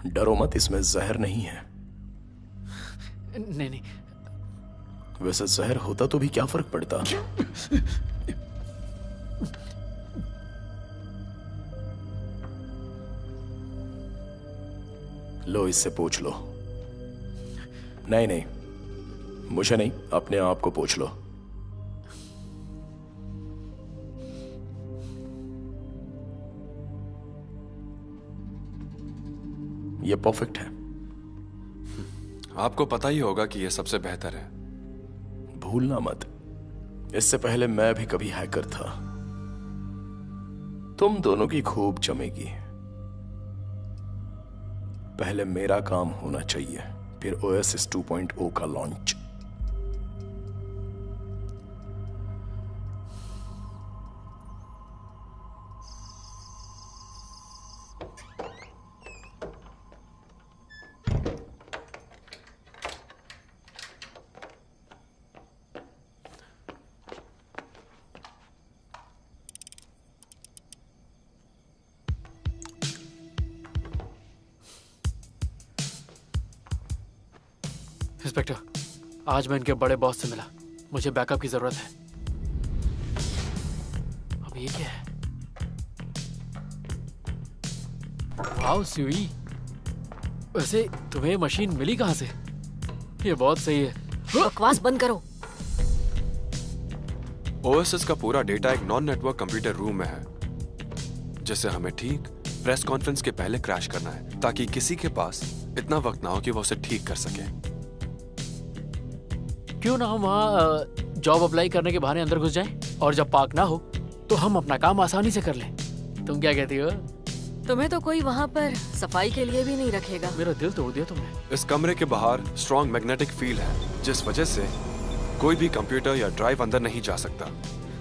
डरो मत, इसमें जहर नहीं है। नहीं नहीं। वैसे जहर होता तो भी क्या फर्क पड़ता? लो, इससे पूछ लो। नहीं नहीं, मुझे नहीं, अपने आप को पूछ लो। ये परफेक्ट है। आपको पता ही होगा कि ये सबसे बेहतर है। भूलना मत, इससे पहले मैं भी कभी हैकर था। तुम दोनों की खूब जमेगी। पहले मेरा काम होना चाहिए, फिर OS 2.0 का लॉन्च। इंस्पेक्टर, आज मैं इनके बड़े बॉस से मिला। मुझे बैकअप की जरूरत है। अब ये क्या है? वाओ सुई, वैसे तुम्हें मशीन मिली कहां से? ये बहुत सही है। बकवास बंद करो। OSS का पूरा डेटा एक नॉन नेटवर्क कंप्यूटर रूम में है, जिसे हमें ठीक प्रेस कॉन्फ्रेंस के पहले क्रैश करना है, ताकि किसी के पास इतना वक्त ना हो कि वो उसे ठीक कर सके। क्यों ना हम वहाँ जॉब अप्लाई करने के बहाने अंदर घुस जाएं, और जब पार्क ना हो तो हम अपना काम आसानी से कर लें। तुम क्या कहती हो? तुम्हें तो कोई वहाँ पर सफाई के लिए भी नहीं रखेगा। मेरा दिल तोड़ दिया तुमने। इस कमरे के बाहर स्ट्रॉन्ग मैग्नेटिक फील्ड है, जिस वजह से कोई भी कंप्यूटर या ड्राइव अंदर नहीं जा सकता।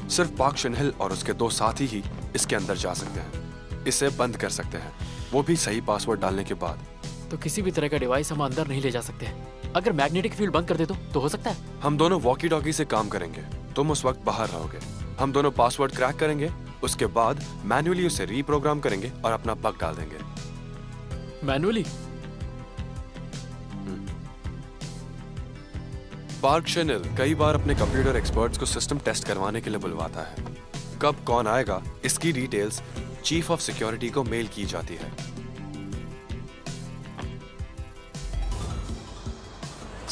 सिर्फ पार्क शिनहिल और उसके 2 साथी ही इसके अंदर जा सकते हैं। इसे बंद कर सकते हैं, वो भी सही पासवर्ड डालने के बाद। तो किसी भी तरह का डिवाइस हम अंदर नहीं ले जा सकते हैं। अगर मैग्नेटिक फील्ड बंद कर दे तो हो सकता है। हम दोनों वॉकी टॉकी से काम करेंगे। तुम उस वक्त बाहर रहोगे। हम दोनों पासवर्ड क्रैक करेंगे, उसके बाद मैन्युअली उसे रीप्रोग्राम करेंगे और अपना बग डाल देंगे। मैन्युअली? पार्क शिनहिल कई बार अपने कंप्यूटर एक्सपर्ट्स को सिस्टम टेस्ट करवाने के लिए बुलवाता है। कब कौन आएगा, इसकी डिटेल्स चीफ ऑफ सिक्योरिटी को मेल की जाती है।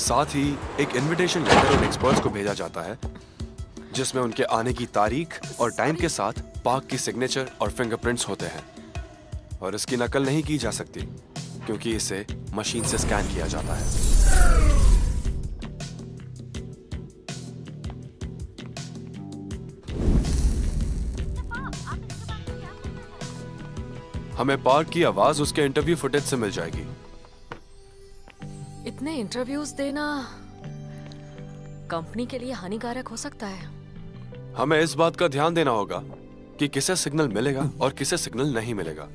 साथ ही एक इनविटेशन लेटर उन एक्सपर्ट्स को भेजा जाता है, जिसमें उनके आने की तारीख और टाइम के साथ पार्क की सिग्नेचर और फिंगरप्रिंट्स होते हैं। और इसकी नकल नहीं की जा सकती, क्योंकि इसे मशीन से स्कैन किया जाता है। हमें पार्क की आवाज उसके इंटरव्यू फुटेज से मिल जाएगी। इतने इंटरव्यूज देना कंपनी के लिए हानिकारक हो सकता है। हमें इस बात का ध्यान देना होगा कि किसे सिग्नल मिलेगा और किसे सिग्नल नहीं मिलेगा।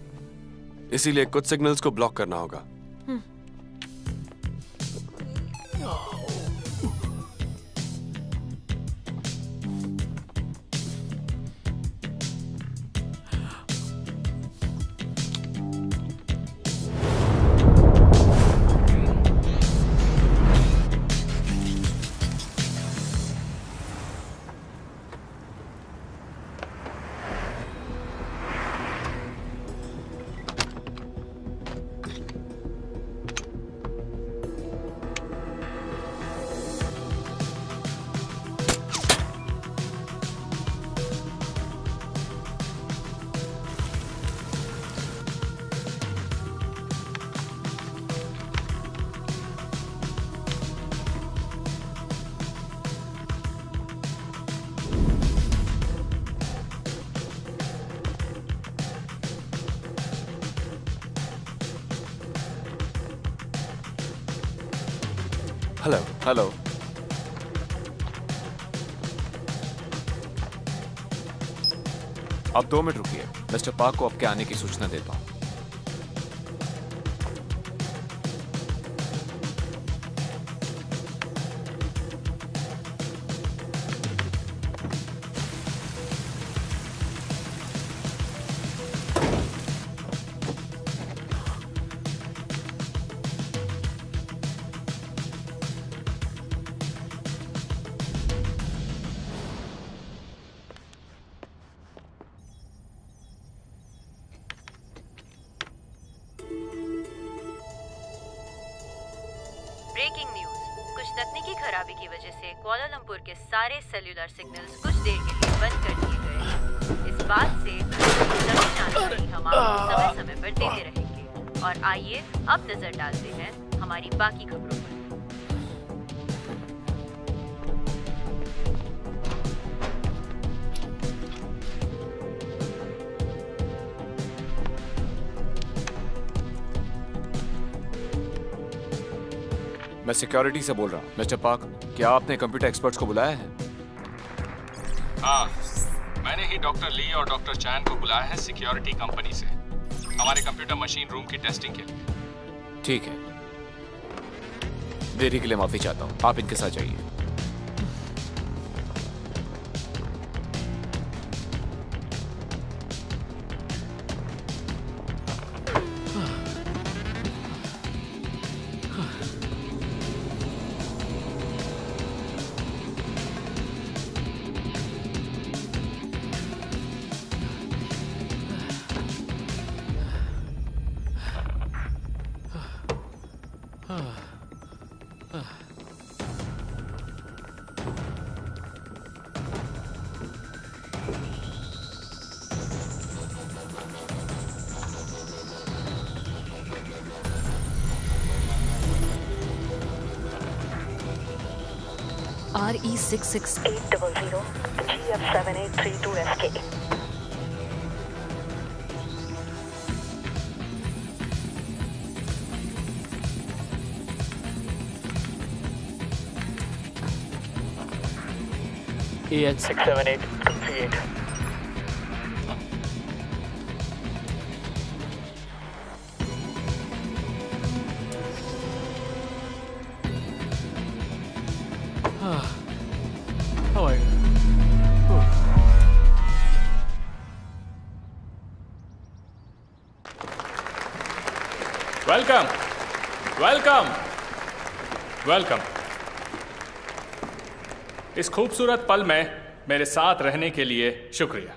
इसीलिए कुछ सिग्नल्स को ब्लॉक करना होगा। Hello hello. आप 2 मिनट रुकिए, मिस्टर पार्क को आपके आने की सूचना देता हूँ। ब्रेकिंग न्यूज, कुछ तकनीकी खराबी की वजह से कुआलालंपुर के सारे सेल्यूलर सिग्नल्स कुछ देर के लिए बंद कर दिए गए हैं। इस बात से सभी जानकारी हम आपको समय समय पर देते रहेंगे। और आइए अब नजर डालते हैं हमारी बाकी खबरों पर। मैं सिक्योरिटी से बोल रहा हूँ। मिस्टर पार्क, क्या आपने कंप्यूटर एक्सपर्ट्स को बुलाया है? हाँ, मैंने ही डॉक्टर ली और डॉक्टर चैन को बुलाया है सिक्योरिटी कंपनी से, हमारे कंप्यूटर मशीन रूम की टेस्टिंग के लिए। ठीक है, देरी के लिए माफी चाहता हूँ, आप इनके साथ जाइए। RE66800 GF7832SK। AH67838। Welcome, welcome, welcome. इस खूबसूरत पल में मेरे साथ रहने के लिए शुक्रिया।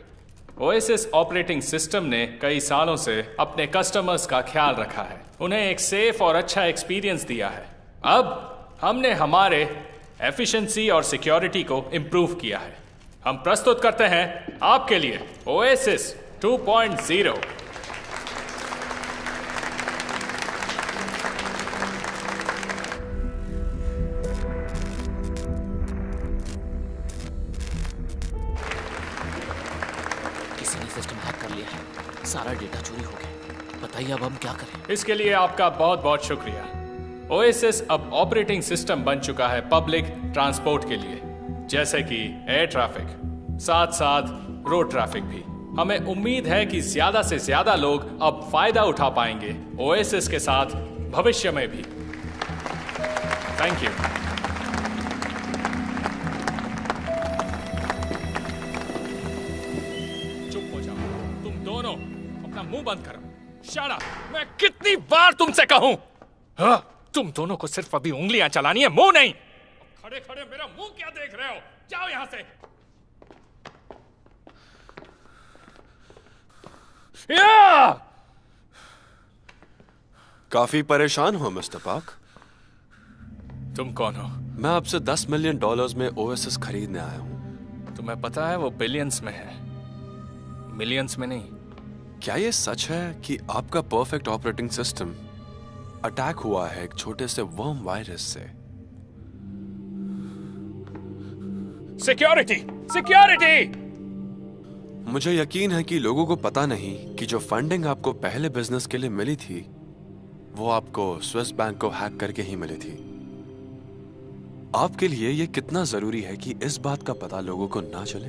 ओएसिस ऑपरेटिंग सिस्टम ने कई सालों से अपने कस्टमर्स का ख्याल रखा है, उन्हें एक सेफ और अच्छा एक्सपीरियंस दिया है। अब हमने हमारे एफिशिएंसी और सिक्योरिटी को इम्प्रूव किया है। हम प्रस्तुत करते हैं आपके लिए ओएसिस 2.0। सारा डेटा चोरी हो गया। बताइए अब हम क्या करें? इसके लिए आपका बहुत बहुत शुक्रिया। ओएसिस अब ऑपरेटिंग सिस्टम बन चुका है पब्लिक ट्रांसपोर्ट के लिए, जैसे कि एयर ट्रैफिक, साथ साथ रोड ट्रैफिक भी। हमें उम्मीद है कि ज्यादा से ज्यादा लोग अब फायदा उठा पाएंगे ओएसिस के साथ भविष्य में भी। Thank you. चुप हो जाओ तुम दोनों, अपना मुंह बंद करो। Shut up! मैं कितनी बार तुमसे कहूं? हाँ, तुम दोनों को सिर्फ अभी उंगलियां चलानी है, मुंह नहीं। खड़े खड़े मेरा मुंह क्या देख रहे हो? जाओ यहां से। काफी परेशान हो मिस्टर पार्क? तुम कौन हो? मैं आपसे $10 मिलियन में ओएसिस खरीदने आया हूं। तुम्हें पता है वो बिलियंस में है, मिलियंस में नहीं। क्या ये सच है कि आपका परफेक्ट ऑपरेटिंग सिस्टम अटैक हुआ है एक छोटे से वर्म वायरस से? Security, security! मुझे यकीन है कि लोगों को पता नहीं कि जो फंडिंग आपको पहले बिजनेस के लिए मिली थी वो आपको स्विस बैंक को हैक करके ही मिली थी। आपके लिए ये कितना जरूरी है कि इस बात का पता लोगों को ना चले?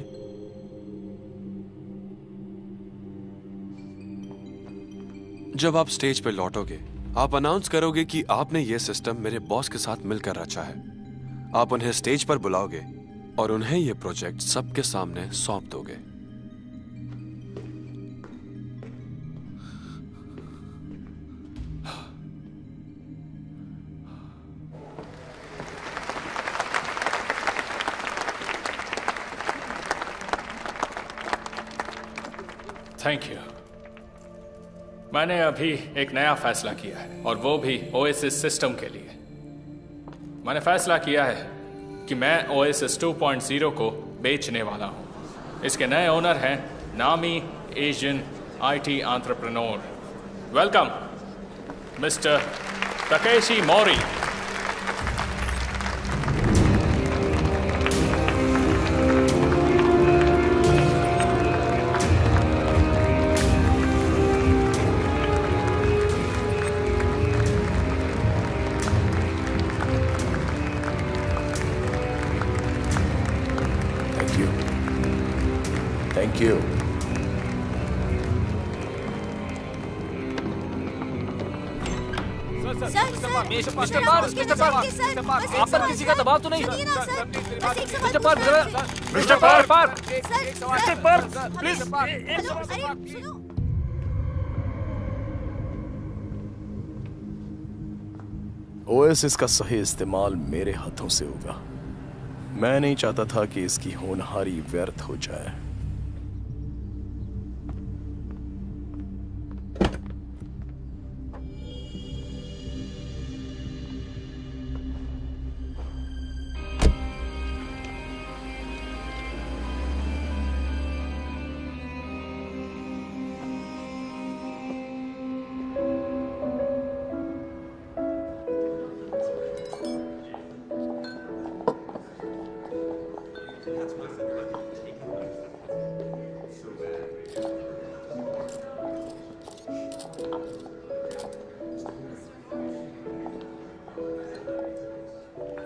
जब आप स्टेज पे लौटोगे, आप अनाउंस करोगे कि आपने ये सिस्टम मेरे बॉस के साथ मिलकर रचा है। आप उन्हें स्टेज पर बुलाओगे और उन्हें ये प्रोजेक्ट सबके सामने सौंप दोगे। Thank you. मैंने अभी एक नया फैसला किया है और वो भी ओएसिस सिस्टम के लिए। मैंने फैसला किया है कि मैं ओएसिस 2.0 को बेचने वाला हूं। इसके नए ओनर हैं नामी Asian IT entrepreneur. Welcome mister Takeshi Mori. Thank you. Mister park, आप पर किसी का दबाव तो नहीं? Mister park, please. ओएसिस का सही इस्तेमाल मेरे हाथों से होगा। मैं नहीं चाहता था कि इसकी होनहारी व्यर्थ हो जाए।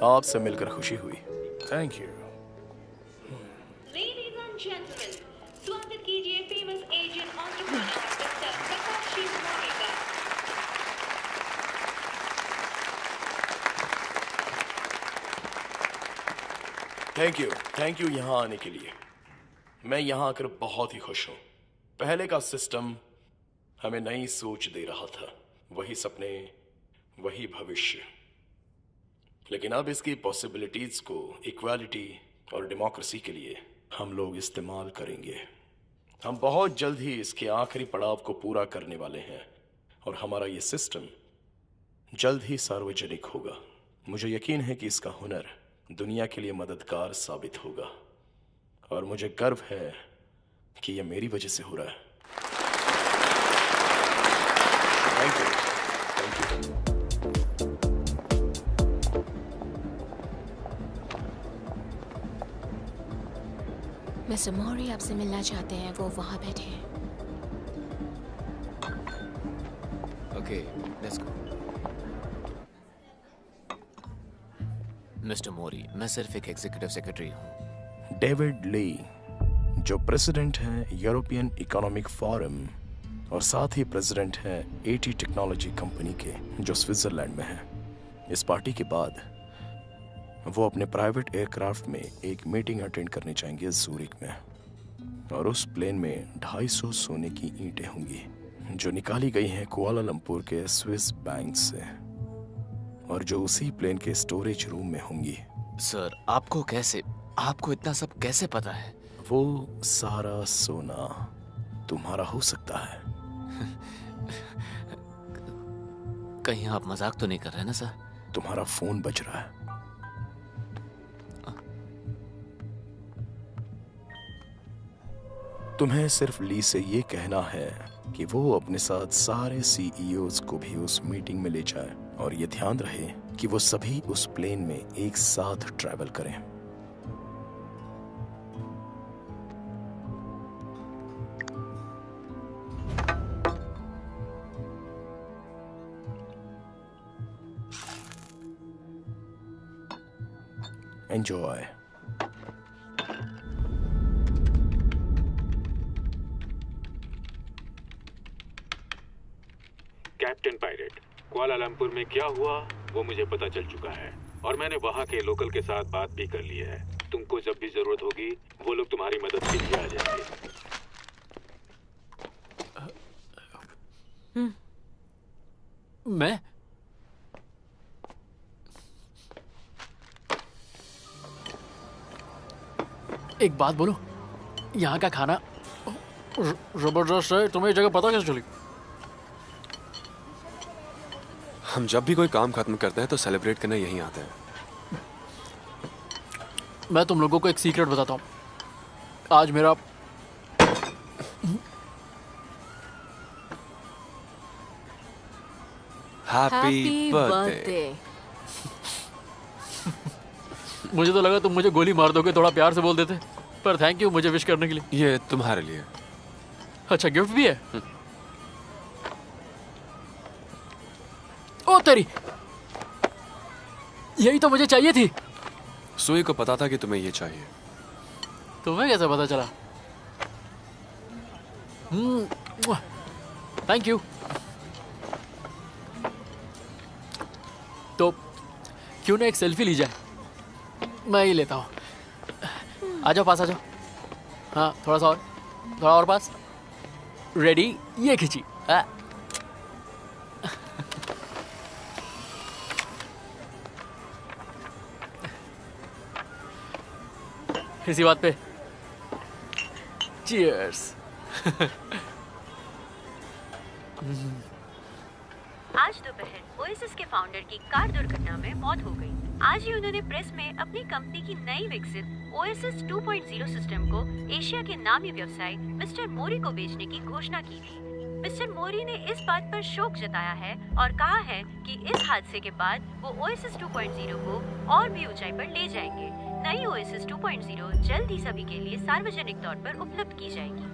आपसे मिलकर खुशी हुई। Thank you. Ladies and gentlemen, स्वागत कीजिए famous Asian entrepreneur mister Takashi Mori का। थैंक यू यहाँ आने के लिए। मैं यहाँ आकर बहुत ही खुश हूँ। पहले का सिस्टम हमें नई सोच दे रहा था, वही सपने, वही भविष्य। लेकिन अब इसकी पॉसिबिलिटीज को इक्वालिटी और डेमोक्रेसी के लिए हम लोग इस्तेमाल करेंगे। हम बहुत जल्द ही इसके आखिरी पड़ाव को पूरा करने वाले हैं और हमारा ये सिस्टम जल्द ही सार्वजनिक होगा। मुझे यकीन है कि इसका हुनर दुनिया के लिए मददगार साबित होगा और मुझे गर्व है कि यह मेरी वजह से हो रहा है। Thank you. मिस्टर मोरी आपसे मिलना चाहते हैं, वो वहां बैठे हैं। Okay, let's go. मिस्टर मोरी, मैं सिर्फ एक एग्जीक्यूटिव सेक्रेटरी हूँ। डेविड ली, जो प्रेसिडेंट हैं यूरोपियन इकोनॉमिक फोरम और साथ ही प्रेसिडेंट हैं एटी टेक्नोलॉजी कंपनी के, जो स्विट्जरलैंड में है। इस पार्टी के बाद वो अपने प्राइवेट एयरक्राफ्ट में एक मीटिंग अटेंड करने जाएंगे ज़ूरिक में, और उस प्लेन में 250 सोने की ईंटें होंगी जो निकाली गई हैं कुआलालंपुर के स्विस बैंक से, और जो उसी प्लेन के स्टोरेज रूम में होंगी। सर, आपको इतना सब कैसे पता है? वो सारा सोना तुम्हारा हो सकता है। कहीं आप मजाक तो नहीं कर रहे ना सर? तुम्हारा फोन बज रहा है। तुम्हें सिर्फ ली से ये कहना है कि वो अपने साथ सारे सीईओज को भी उस मीटिंग में ले जाए, और ये ध्यान रहे कि वो सभी उस प्लेन में एक साथ ट्रैवल करें। एंजॉय। कैप्टन पायरेट, कुआलालंपुर में क्या हुआ वो मुझे पता चल चुका है और मैंने वहाँ के लोकल के साथ बात भी कर ली है। तुमको जब भी जरूरत होगी वो लोग तुम्हारी मदद के लिए आ जाएंगे। मैं एक बात बोलूं, यहाँ का खाना जबरदस्त है। तुम्हें ये जगह पता कैसे चली? हम जब भी कोई काम खत्म करते हैं तो सेलिब्रेट करने यहीं आते हैं। मैं तुम लोगों को एक सीक्रेट बताता हूँ। आज मेरा हैप्पी बर्थडे। मुझे तो लगा तुम मुझे गोली मार दोगे, थोड़ा प्यार से बोल देते। पर थैंक यू मुझे विश करने के लिए। ये तुम्हारे लिए। अच्छा, गिफ्ट भी है? ओ तेरी, यही तो मुझे चाहिए थी। सुई को पता था कि तुम्हें ये चाहिए। तुम्हें कैसे पता चला? Thank you. तो क्यों ना एक सेल्फी ली जाए? मैं ही लेता हूँ। आ जाओ, पास आ जाओ। हाँ, थोड़ा और पास। रेडी? ये खींची। इसी बात पे चीयर्स। आज दोपहर ओएसिस के फाउंडर की कार दुर्घटना में मौत हो गई। आज ही उन्होंने प्रेस में अपनी कंपनी की नई विकसित ओएसिस 2.0 सिस्टम को एशिया के नामी व्यवसायी मिस्टर मोरी को बेचने की घोषणा की थी। मिस्टर मोरी ने इस बात पर शोक जताया है और कहा है कि इस हादसे के बाद वो ओएसिस 2.0 को और भी ऊंचाई पर ले जाएंगे। नई ओएसिस 2.0 जल्द ही सभी के लिए सार्वजनिक तौर पर उपलब्ध की जाएगी।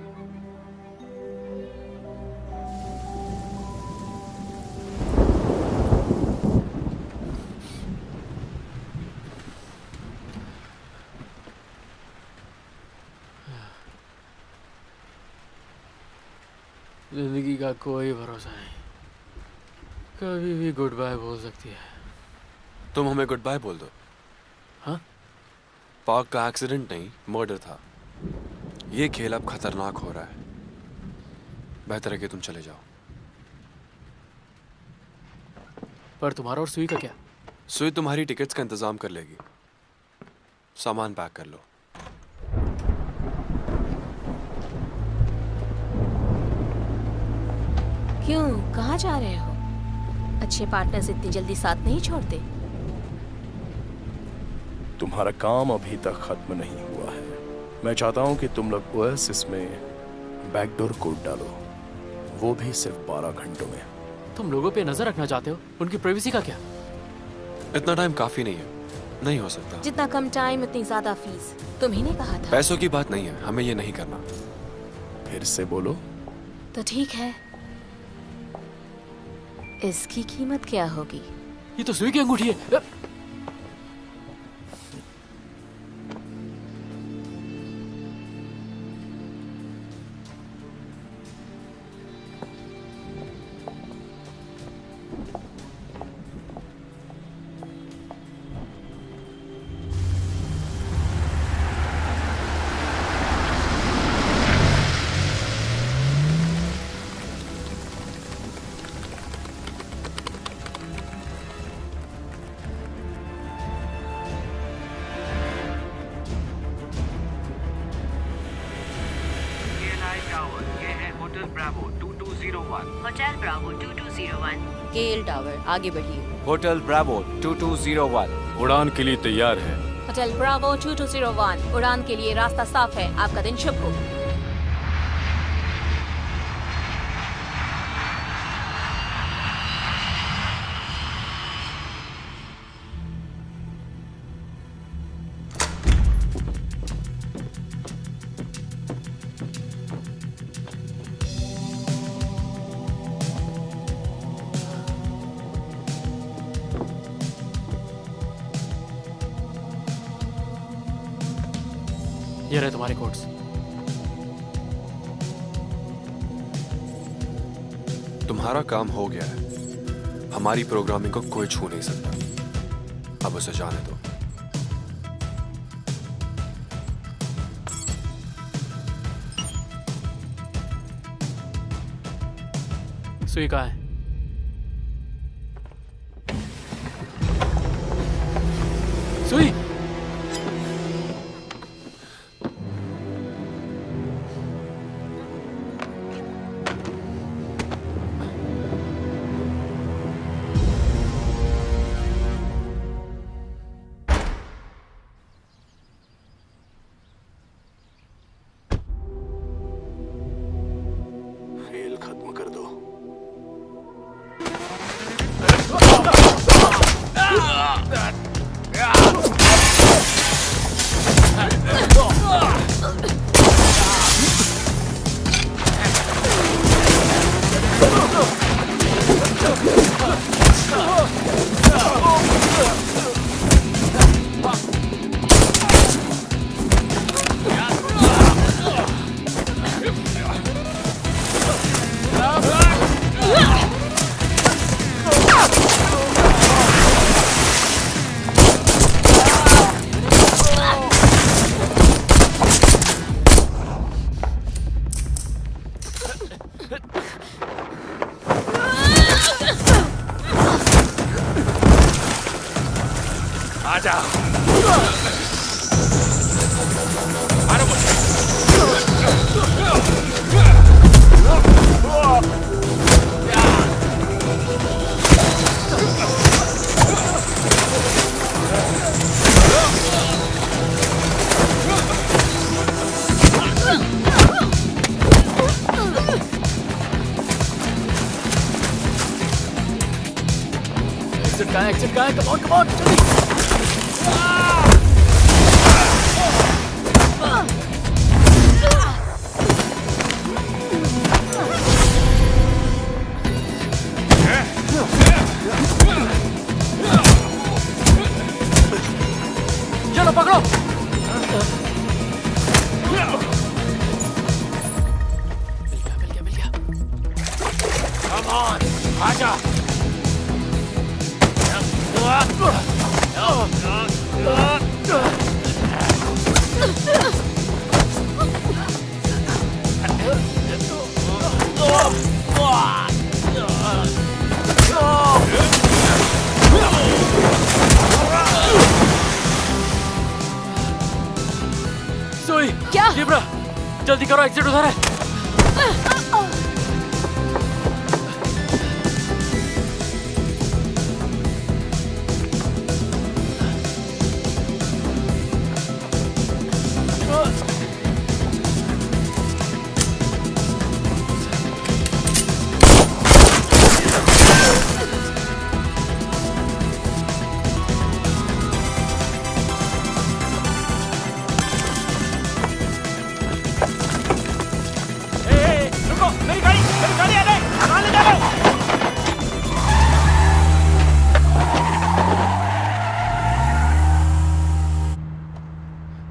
जिंदगी का कोई भरोसा नहीं, कभी भी गुड बाय बोल सकती है। तुम हमें गुड बाय बोल दो। हाँ? पार्क का एक्सीडेंट नहीं, मर्डर था। ये खेल अब खतरनाक हो रहा है। बेहतर है कि तुम चले जाओ। पर तुम्हारा और सुई का क्या? सुई तुम्हारी टिकट्स का इंतजाम कर लेगी। सामान पैक कर लो। क्यों, कहाँ जा रहे हो? अच्छे पार्टनर्स इतनी जल्दी साथ नहीं छोड़ते। तुम्हारा काम अभी तक खत्म नहीं हुआ है। मैं चाहता हूं कि तुम लोग ओएसिस में बैकडोर कोड डालो, वो भी सिर्फ 12 घंटों में। तुम लोगों पे नजर रखना चाहते हो, उनकी प्राइवेसी का क्या? इतना टाइम काफी नहीं है। नहीं हो सकता। जितना कम टाइम उतनी ज्यादा फीस। तुम्ही ने कहा था। पैसों की बात नहीं है, हमें ये नहीं करना। फिर से बोलो। तो ठीक है, इसकी कीमत क्या होगी? ये तो सुई की अंगूठी है। Hotel Bravo 2201। केएल टावर, आगे बढ़िए। होटल ब्रावो 2201 उड़ान के लिए तैयार है। होटल ब्रावो 2201, उड़ान के लिए रास्ता साफ है। आपका दिन शुभ हो। ये रहे तुम्हारे कोड्स। तुम्हारा काम हो गया है। हमारी प्रोग्रामिंग को कोई छू नहीं सकता। अब उसे जाने दो। सुई कहाँ है? सुई! खेल खत्म कर दो। आजा। एक्सिट कहाँ है? कम ऑन, कम ऑन, जल्दी! चलो पकड़ो! मिल गया। Come on, आजा। सुई! क्या? जिब्रा, जल्दी करो, एग्जिट उधर है।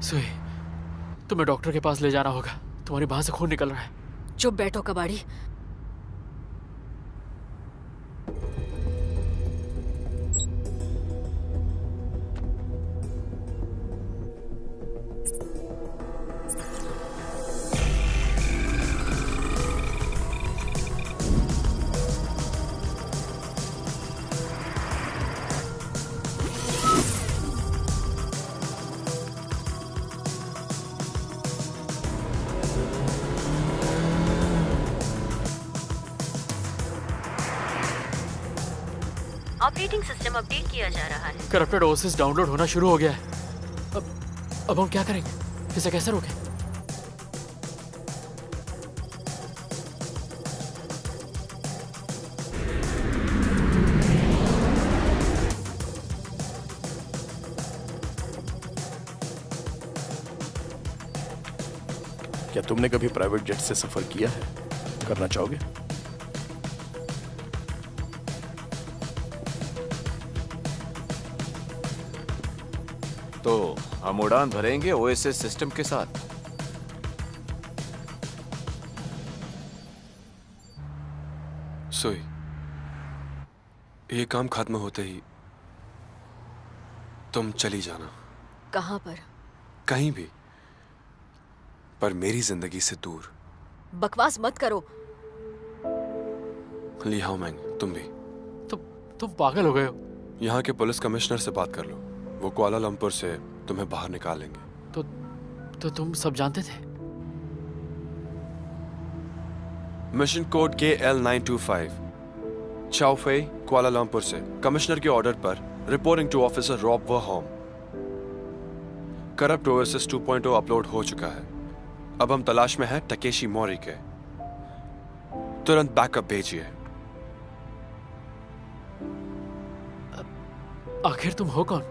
सुई, तुम्हें डॉक्टर के पास ले जाना होगा। तुम्हारी बांह से खून निकल रहा है। चुप बैठो कबाड़ी। ऑपरेटिंग सिस्टम अपडेट किया जा रहा है। करप्टेड ओएसएस डाउनलोड होना शुरू हो गया है। अब हम क्या करेंगे? इसे कैसे रोकें? क्या तुमने कभी प्राइवेट जेट से सफर किया है? करना चाहोगे? तो हम उड़ान भरेंगे ओएसएस सिस्टम के साथ। सोई, ये काम खत्म होते ही तुम चली जाना। कहाँ पर? कहीं भी, पर मेरी जिंदगी से दूर। बकवास मत करो। ली हाओमैंग, तुम भी। तुम पागल हो गए हो। यहाँ के पुलिस कमिश्नर से बात कर लो, वो कुआलालंपुर से तुम्हें बाहर निकालेंगे। तो तुम सब जानते थे? मिशन कोड KL925, चाओफे, कुआलालंपुर से कमिश्नर के ऑर्डर पर रिपोर्टिंग टू ऑफिसर रॉब वर्होम। करप्ट ओएसएस 2.0 अपलोड हो चुका है। अब हम तलाश में हैं टकेशी मोरी के। तुरंत बैकअप भेजिए। आखिर तुम हो कौन?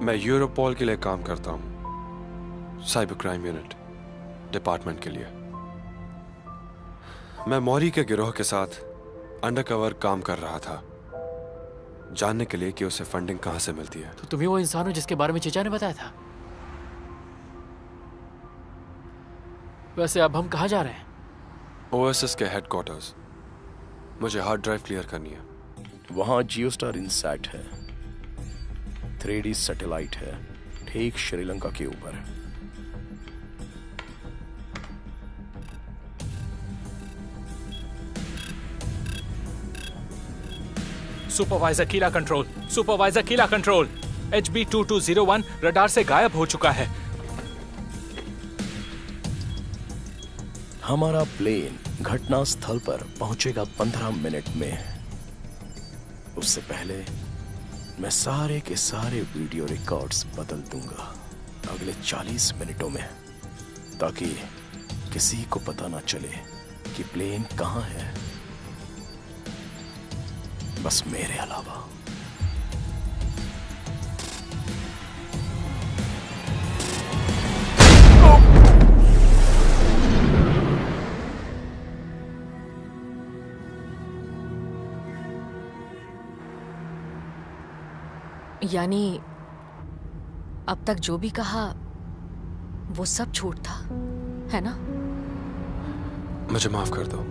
मैं यूरोपोल के लिए काम करता हूं, साइबर क्राइम यूनिट डिपार्टमेंट के लिए। मैं मौरी के गिरोह के साथ अंडरकवर काम कर रहा था, जानने के लिए कि उसे फंडिंग कहां से मिलती है। तो तुम ही वो इंसान हो जिसके बारे में चेचा ने बताया था? वैसे अब हम कहां जा रहे हैं? ओएसएस के हेडक्वार्टर्स। मुझे हार्ड ड्राइव क्लियर करनी है। वहां जियोस्टार इनसैट है, 3D सैटेलाइट है, ठीक श्रीलंका के ऊपर। सुपरवाइजर कीला कंट्रोल, सुपरवाइजर कीला कंट्रोल, HB2201 रडार से गायब हो चुका है। हमारा प्लेन घटना स्थल पर पहुंचेगा 15 मिनट में। उससे पहले मैं सारे के सारे वीडियो रिकॉर्ड्स बदल दूंगा अगले 40 मिनटों में, ताकि किसी को पता ना चले कि प्लेन कहां है, बस मेरे अलावा। यानी अब तक जो भी कहा वो सब झूठ था, है ना? मुझे माफ कर दो।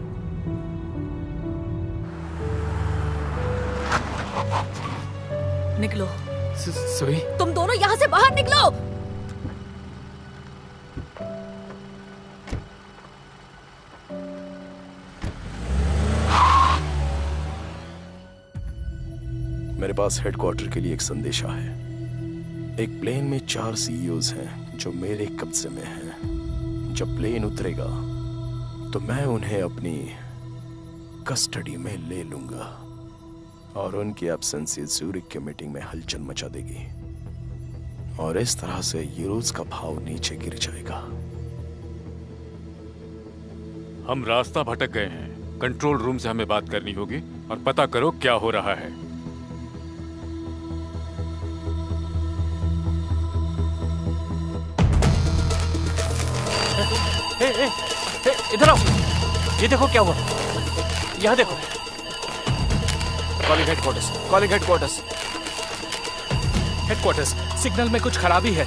निकलो। सोई, तुम दोनों यहां से बाहर निकलो। मेरे पास हेडक्वार्टर के लिए एक संदेशा है। एक प्लेन में 4 CEOs हैं जो मेरे कब्जे में हैं। जब प्लेन उतरेगा तो मैं उन्हें अपनी कस्टडी में ले लूंगा और उनकी एब्सेंस ज़ूरिक के मीटिंग में हलचल मचा देगी और इस तरह से यूरोज का भाव नीचे गिर जाएगा। हम रास्ता भटक गए हैं। कंट्रोल रूम से हमें बात करनी होगी और पता करो क्या हो रहा है। इधर आओ, ये देखो क्या हुआ। यहाँ देखो। Calling headquarters, calling headquarters. Headquarters, signal में कुछ खराबी है।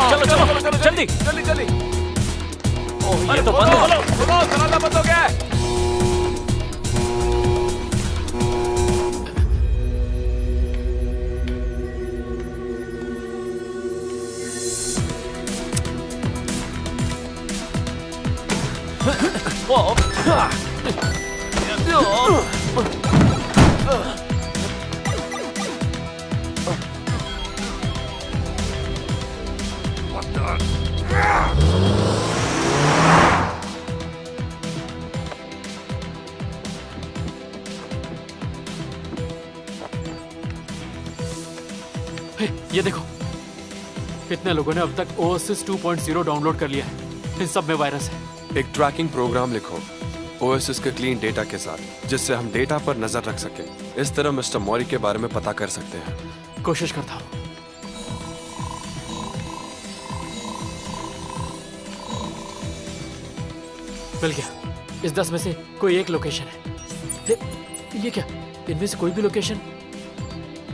चलो चलो चलो जल्दी जल्दी जल्दी। ओह, ये तो बंद है। दरवाजा बंद हो गया है। ये देखो, कितने लोगों ने अब तक ओएसएस 2.0 डाउनलोड कर लिया है। इन सब में वायरस है। एक ट्रैकिंग प्रोग्राम लिखो ओएसएस के क्लीन डेटा के साथ, जिससे हम डेटा पर नजर रख सकें। इस तरह मिस्टर मौरी के बारे में पता कर सकते हैं। कोशिश करता हूँ। मिल गया। इस 10 में से कोई एक लोकेशन है। ये क्या? इनमें से कोई भी लोकेशन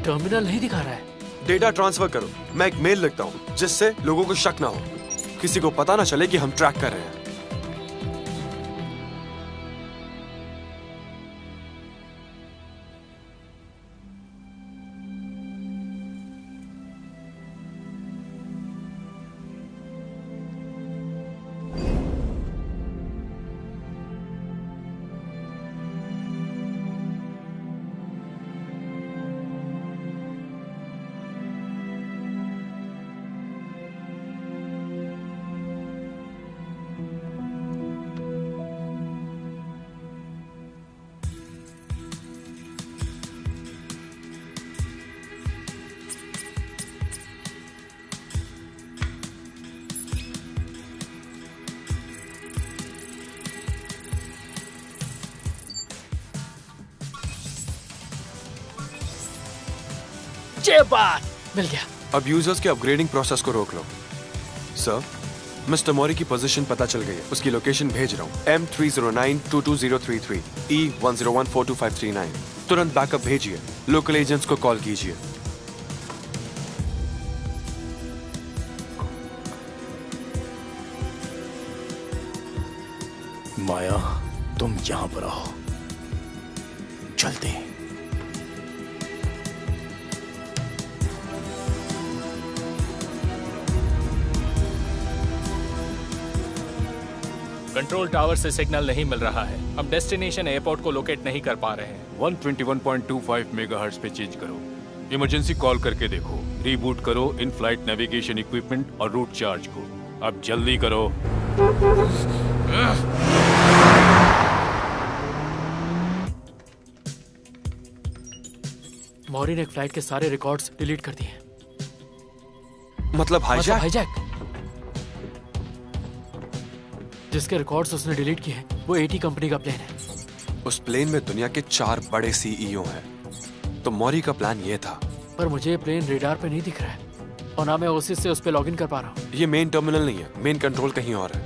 टर्मिनल नहीं दिखा रहा है। डेटा ट्रांसफर करो। मैं एक मेल लिखता हूँ जिससे लोगों को शक ना हो, किसी को पता ना चले कि हम ट्रैक कर रहे हैं। ये बात मिल गया। अब यूजर्स के अपग्रेडिंग प्रोसेस को रोक लो। सर, मिस्टर मौरी की पोजीशन पता चल गई है। उसकी लोकेशन भेज रहा हूँ। M309220033 E10142539। तुरंत बैकअप भेजिए। लोकल एजेंट्स को कॉल कीजिए। माया, तुम यहां पर आओ जल्दी। कंट्रोल टावर से सिग्नल नहीं मिल रहा है। हम डेस्टिनेशन एयरपोर्ट को लोकेट नहीं कर पा रहे हैं। 121.25 मेगाहर्ट्ज पे चेंज करो। इमरजेंसी कॉल करके देखो। रीबूट करो इन फ्लाइट नेविगेशन इक्विपमेंट और रूट चार्ज को। अब जल्दी करो। मौरी ने एक फ्लाइट के सारे रिकॉर्ड्स डिलीट कर दिए। मतलब हाईजैक? हाईजैक। जिसके रिकॉर्ड्स उसने डिलीट किए हैं वो AT कंपनी का प्लेन है। उस प्लेन में दुनिया के 4 बड़े CEO हैं। तो मौरी का प्लान ये था। पर मुझे प्लेन रेडार पे नहीं दिख रहा है और ना मैं ओसिस से उस पे लॉगिन कर पा रहा हूँ। ये मेन टर्मिनल नहीं है, मेन कंट्रोल कहीं और है।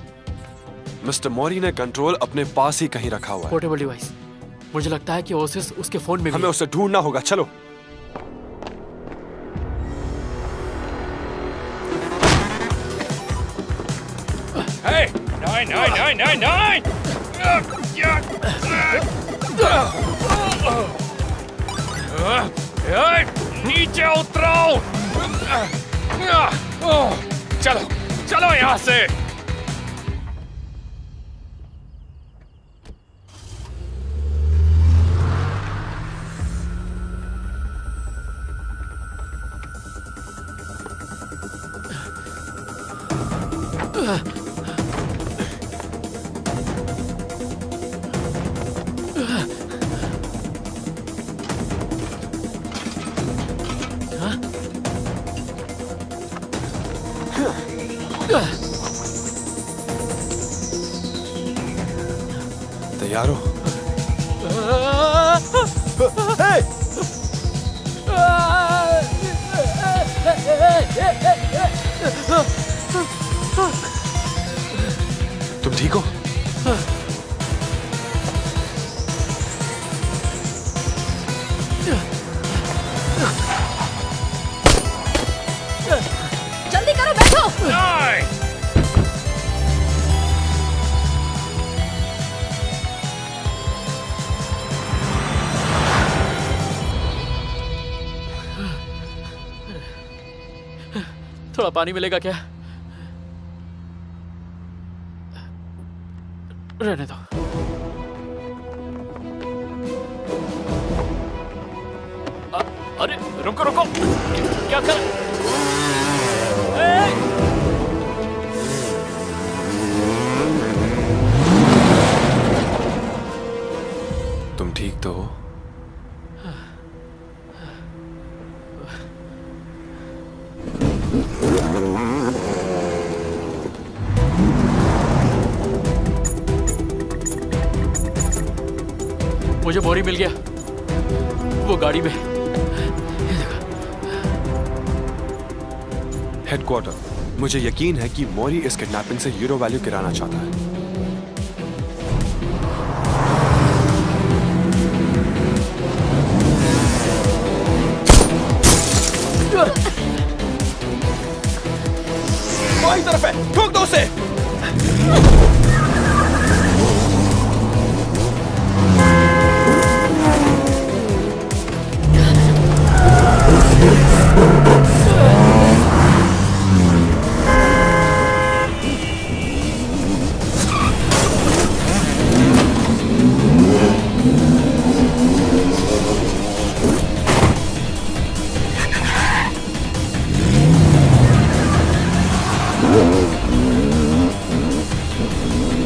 मिस्टर मौरी ने कंट्रोल अपने पास ही कहीं रखा हुआ है। Portable device. मुझे लगता है कि ओसिस उसके फोन में भी। हमें उसे ढूंढना होगा। चलो। Hey! Nine! नीचे उतरो! चलो यहाँ से! तैयार हो? तुम ठीक हो? जल्दी करो, बैठो। थोड़ा पानी मिलेगा क्या? रहने दो। अरे रुको क्या कर? तुम ठीक तो हो? मुझे बोरी मिल गया, वो गाड़ी में। हेडक्वार्टर, मुझे यकीन है कि मौरी इस किडनैपिंग से यूरो वैल्यू गिराना चाहता है। है। ठोक दो उसे।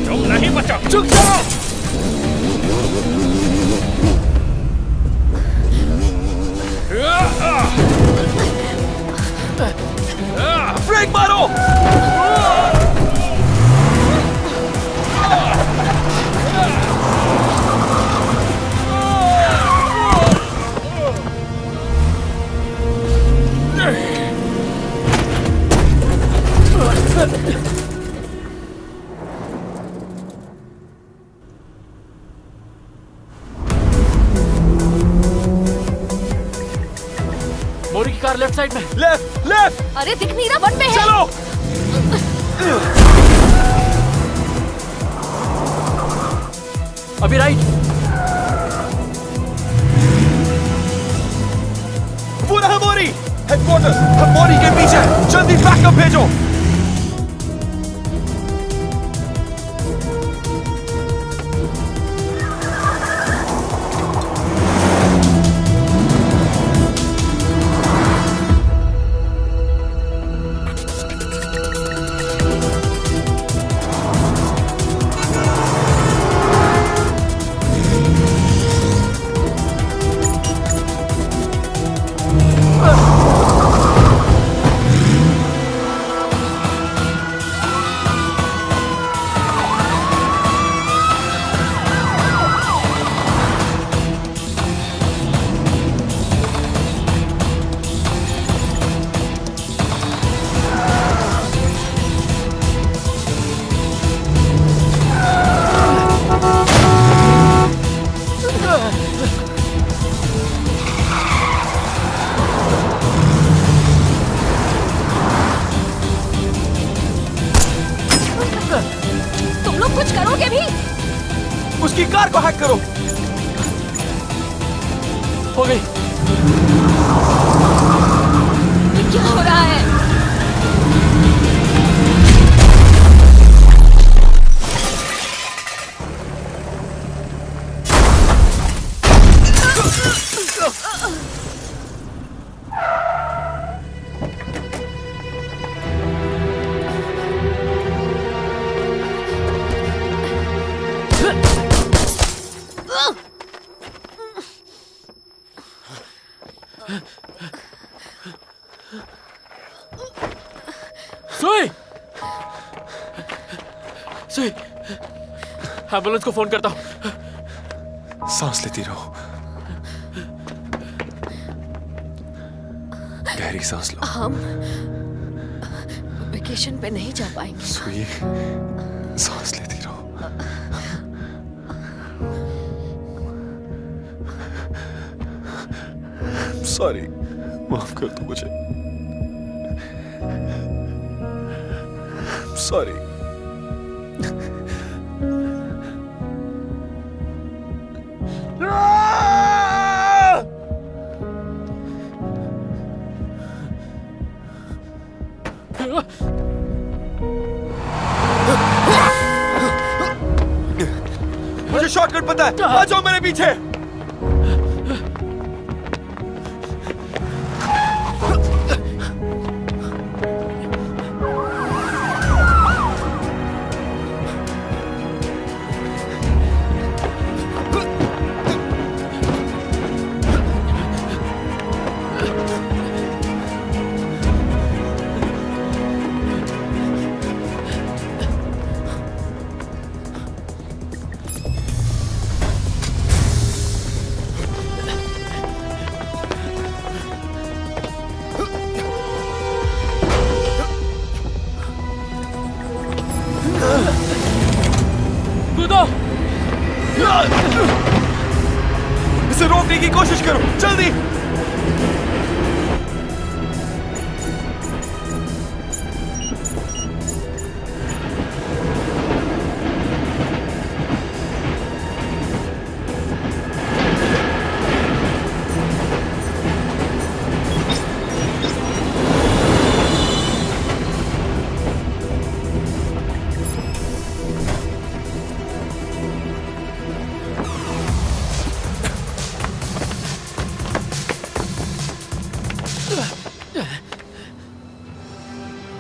तुम नहीं बचा। चुप जाओ। ब्रेक मारो। मोरी की कार लेफ्ट साइड में। Left left. अरे दिख नहीं रहा, वन पे है। चलो। अभी राइट। वो रहा मोरी। हेडक्वार्टर्स, हम मोरी के पीछे हैं। जल्दी बैकअप भेजो। तुम लोग कुछ करोगे भी? उसकी कार को हैक करो। हो गई। ये क्या हो रहा है? सुई, सुई, एम्बुलेंस को फोन करता हूँ। सांस लेती रहो, गहरी सांस लो। हम वेकेशन पे नहीं जा पाएंगे। सुई, सांस लेती रहो। सॉरी, माफ कर दो मुझे। सॉरी। मुझे शॉर्टकट पता है, आ जाओ मेरे पीछे। इसे रोकने की कोशिश करो, जल्दी।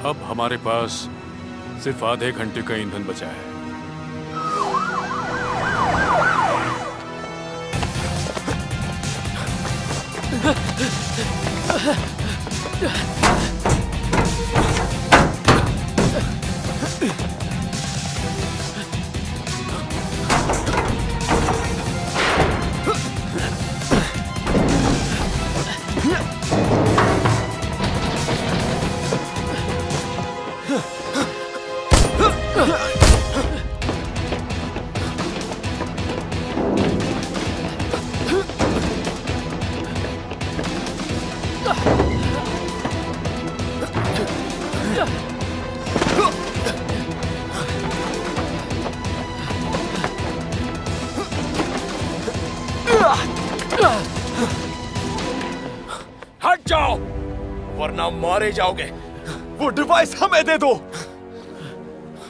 अब हमारे पास सिर्फ आधे घंटे का ईंधन बचा है। हट जाओ वरना मारे जाओगे। वो डिवाइस हमें दे दो।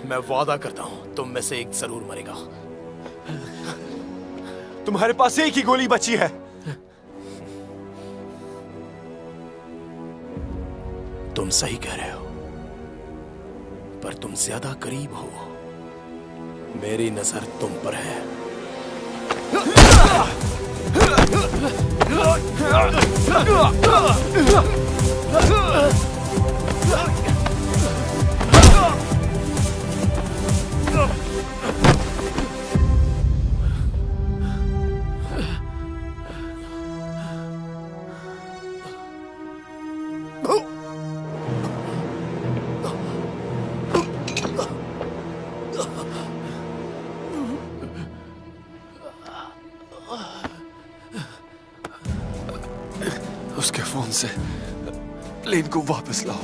मैं वादा करता हूं तुम में से एक जरूर मरेगा। तुम्हारे पास एक ही गोली बची है। तुम सही कह रहे हो, पर तुम ज्यादा करीब हो। मेरी नजर तुम पर है। उसके फोन से प्लेन को वापस लाओ।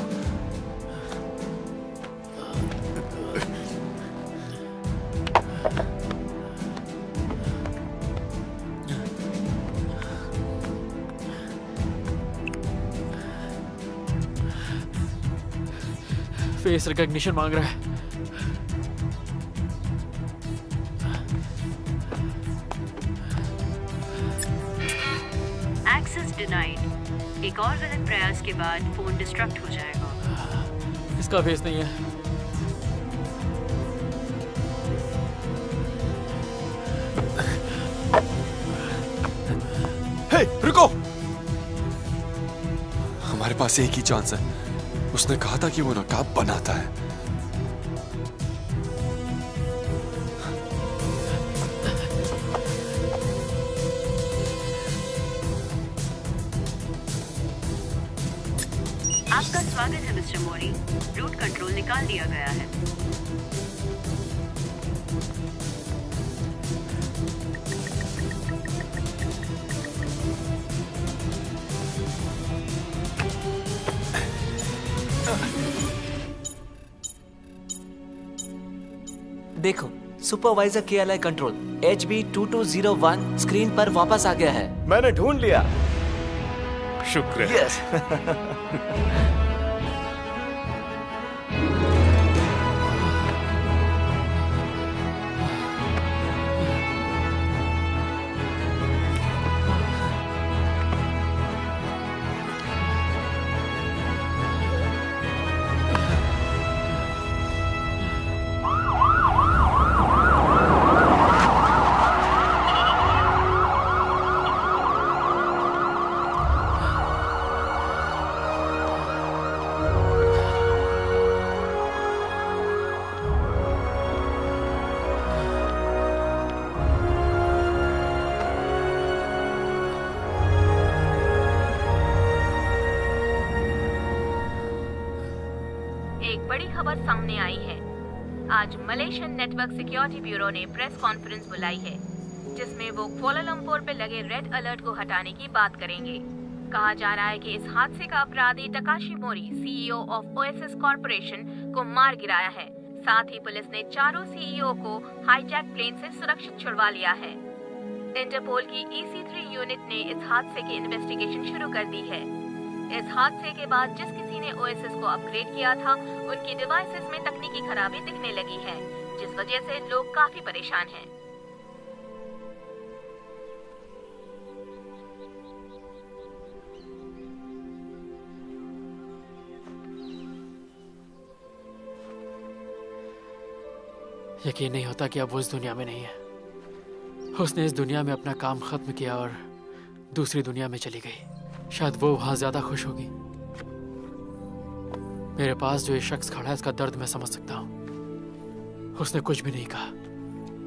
फेस रिकॉग्निशन मांग रहा है। Access denied. एक और गलत प्रयास के बाद फोन डिस्ट्रक्ट हो जाएगा। इसका फेस नहीं है। हे, रुको। हमारे पास एक ही चांस है। उसने कहा था कि वो नकाब बनाता है। आपका स्वागत है मिस्टर मोरी। रूट कंट्रोल निकाल दिया गया है। देखो, supervisor KLI control HB2201 screen पर वापस आ गया है। मैंने ढूंढ लिया। शुक्र है। यस। सामने आई है। आज मलेशियन नेटवर्क सिक्योरिटी ब्यूरो ने प्रेस कॉन्फ्रेंस बुलाई है, जिसमें वो कुआलालंपुर पे लगे रेड अलर्ट को हटाने की बात करेंगे। कहा जा रहा है कि इस हादसे का अपराधी Takeshi Mori, CEO of OSS corporation, को मार गिराया है। साथ ही पुलिस ने चारों CEO को हाईजैक प्लेन से सुरक्षित छुड़वा लिया है। इंटरपोल की EC3 यूनिट ने इस हादसे की इन्वेस्टिगेशन शुरू कर दी है। इस हादसे के बाद जिस किसी ने ओएसएस को अपग्रेड किया था, उनकी डिवाइसेस में तकनीकी खराबी दिखने लगी है, जिस वजह से लोग काफी परेशान हैं। यकीन नहीं होता कि अब वो इस दुनिया में नहीं है। उसने इस दुनिया में अपना काम खत्म किया और दूसरी दुनिया में चली गई। शायद वो वहां ज्यादा खुश होगी। मेरे पास जो ये शख्स खड़ा है, इसका दर्द मैं समझ सकता हूँ। उसने कुछ भी नहीं कहा,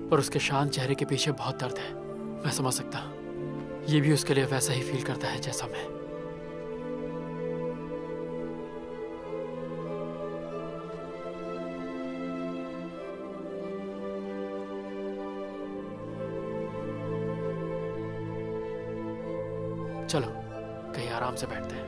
पर उसके शांत चेहरे के पीछे बहुत दर्द है। मैं समझ सकता हूँ। ये भी उसके लिए वैसा ही फील करता है जैसा मैं। चलो कहीं आराम से बैठते हैं।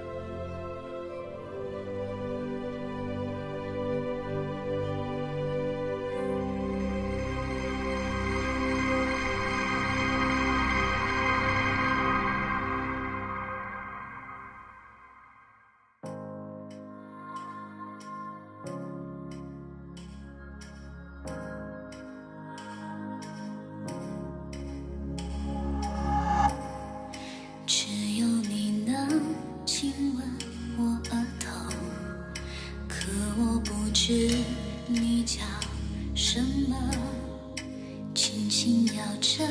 你叫什么？轻轻摇着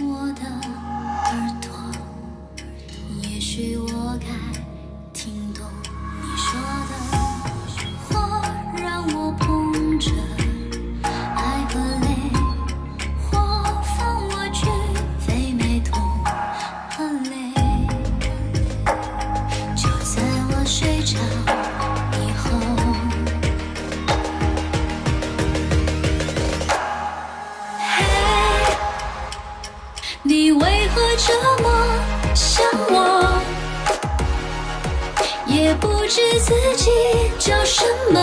我的耳朵，也许我该听懂你说的。或让我碰着爱和泪，或放我去飞没痛和泪，就在我睡着以后。你为何这么想我？也不知自己叫什么。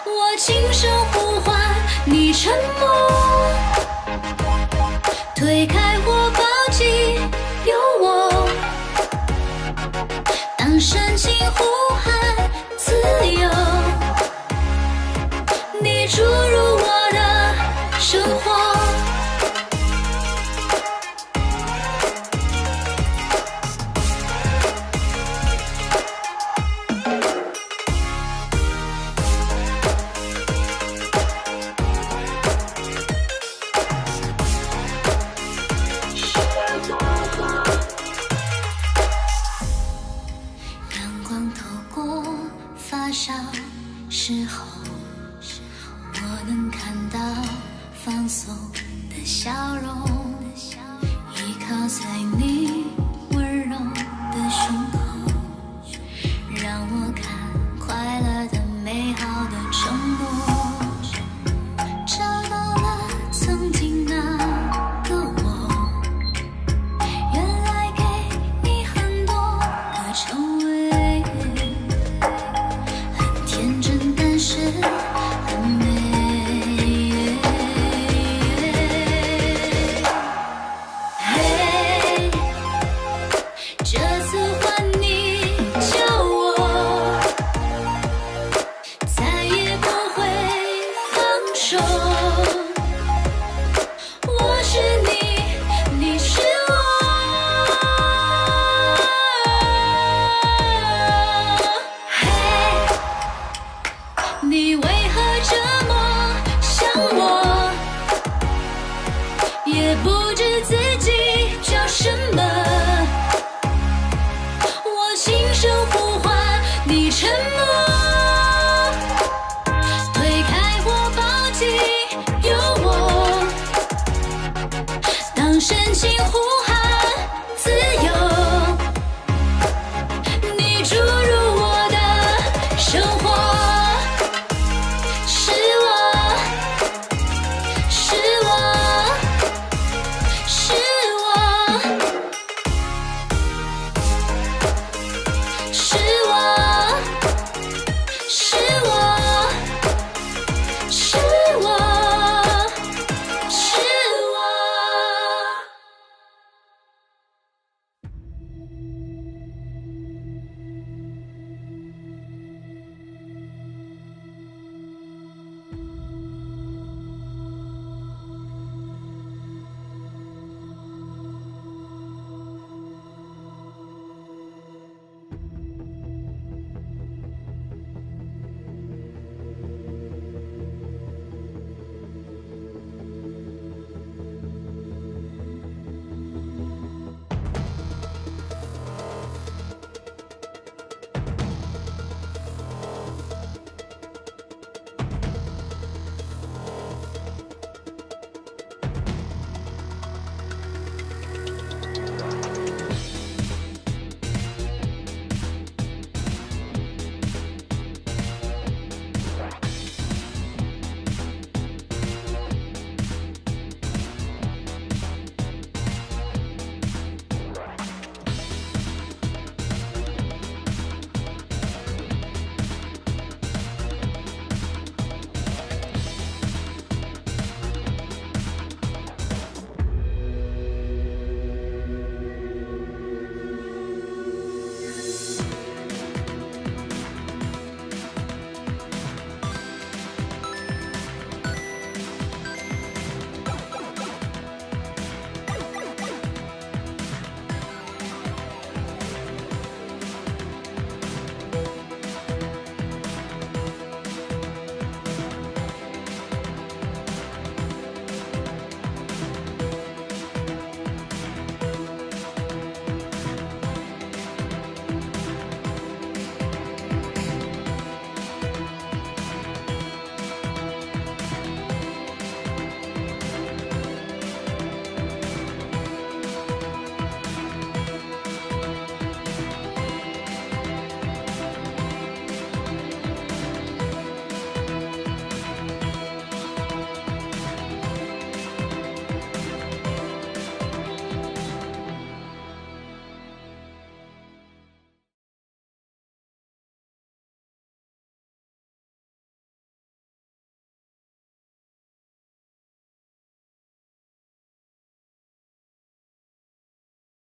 我轻声呼唤你沉默，推开或抱紧有我。当深情呼喊自由，你注入我的生活。时候，我能看到放松的笑容，依靠在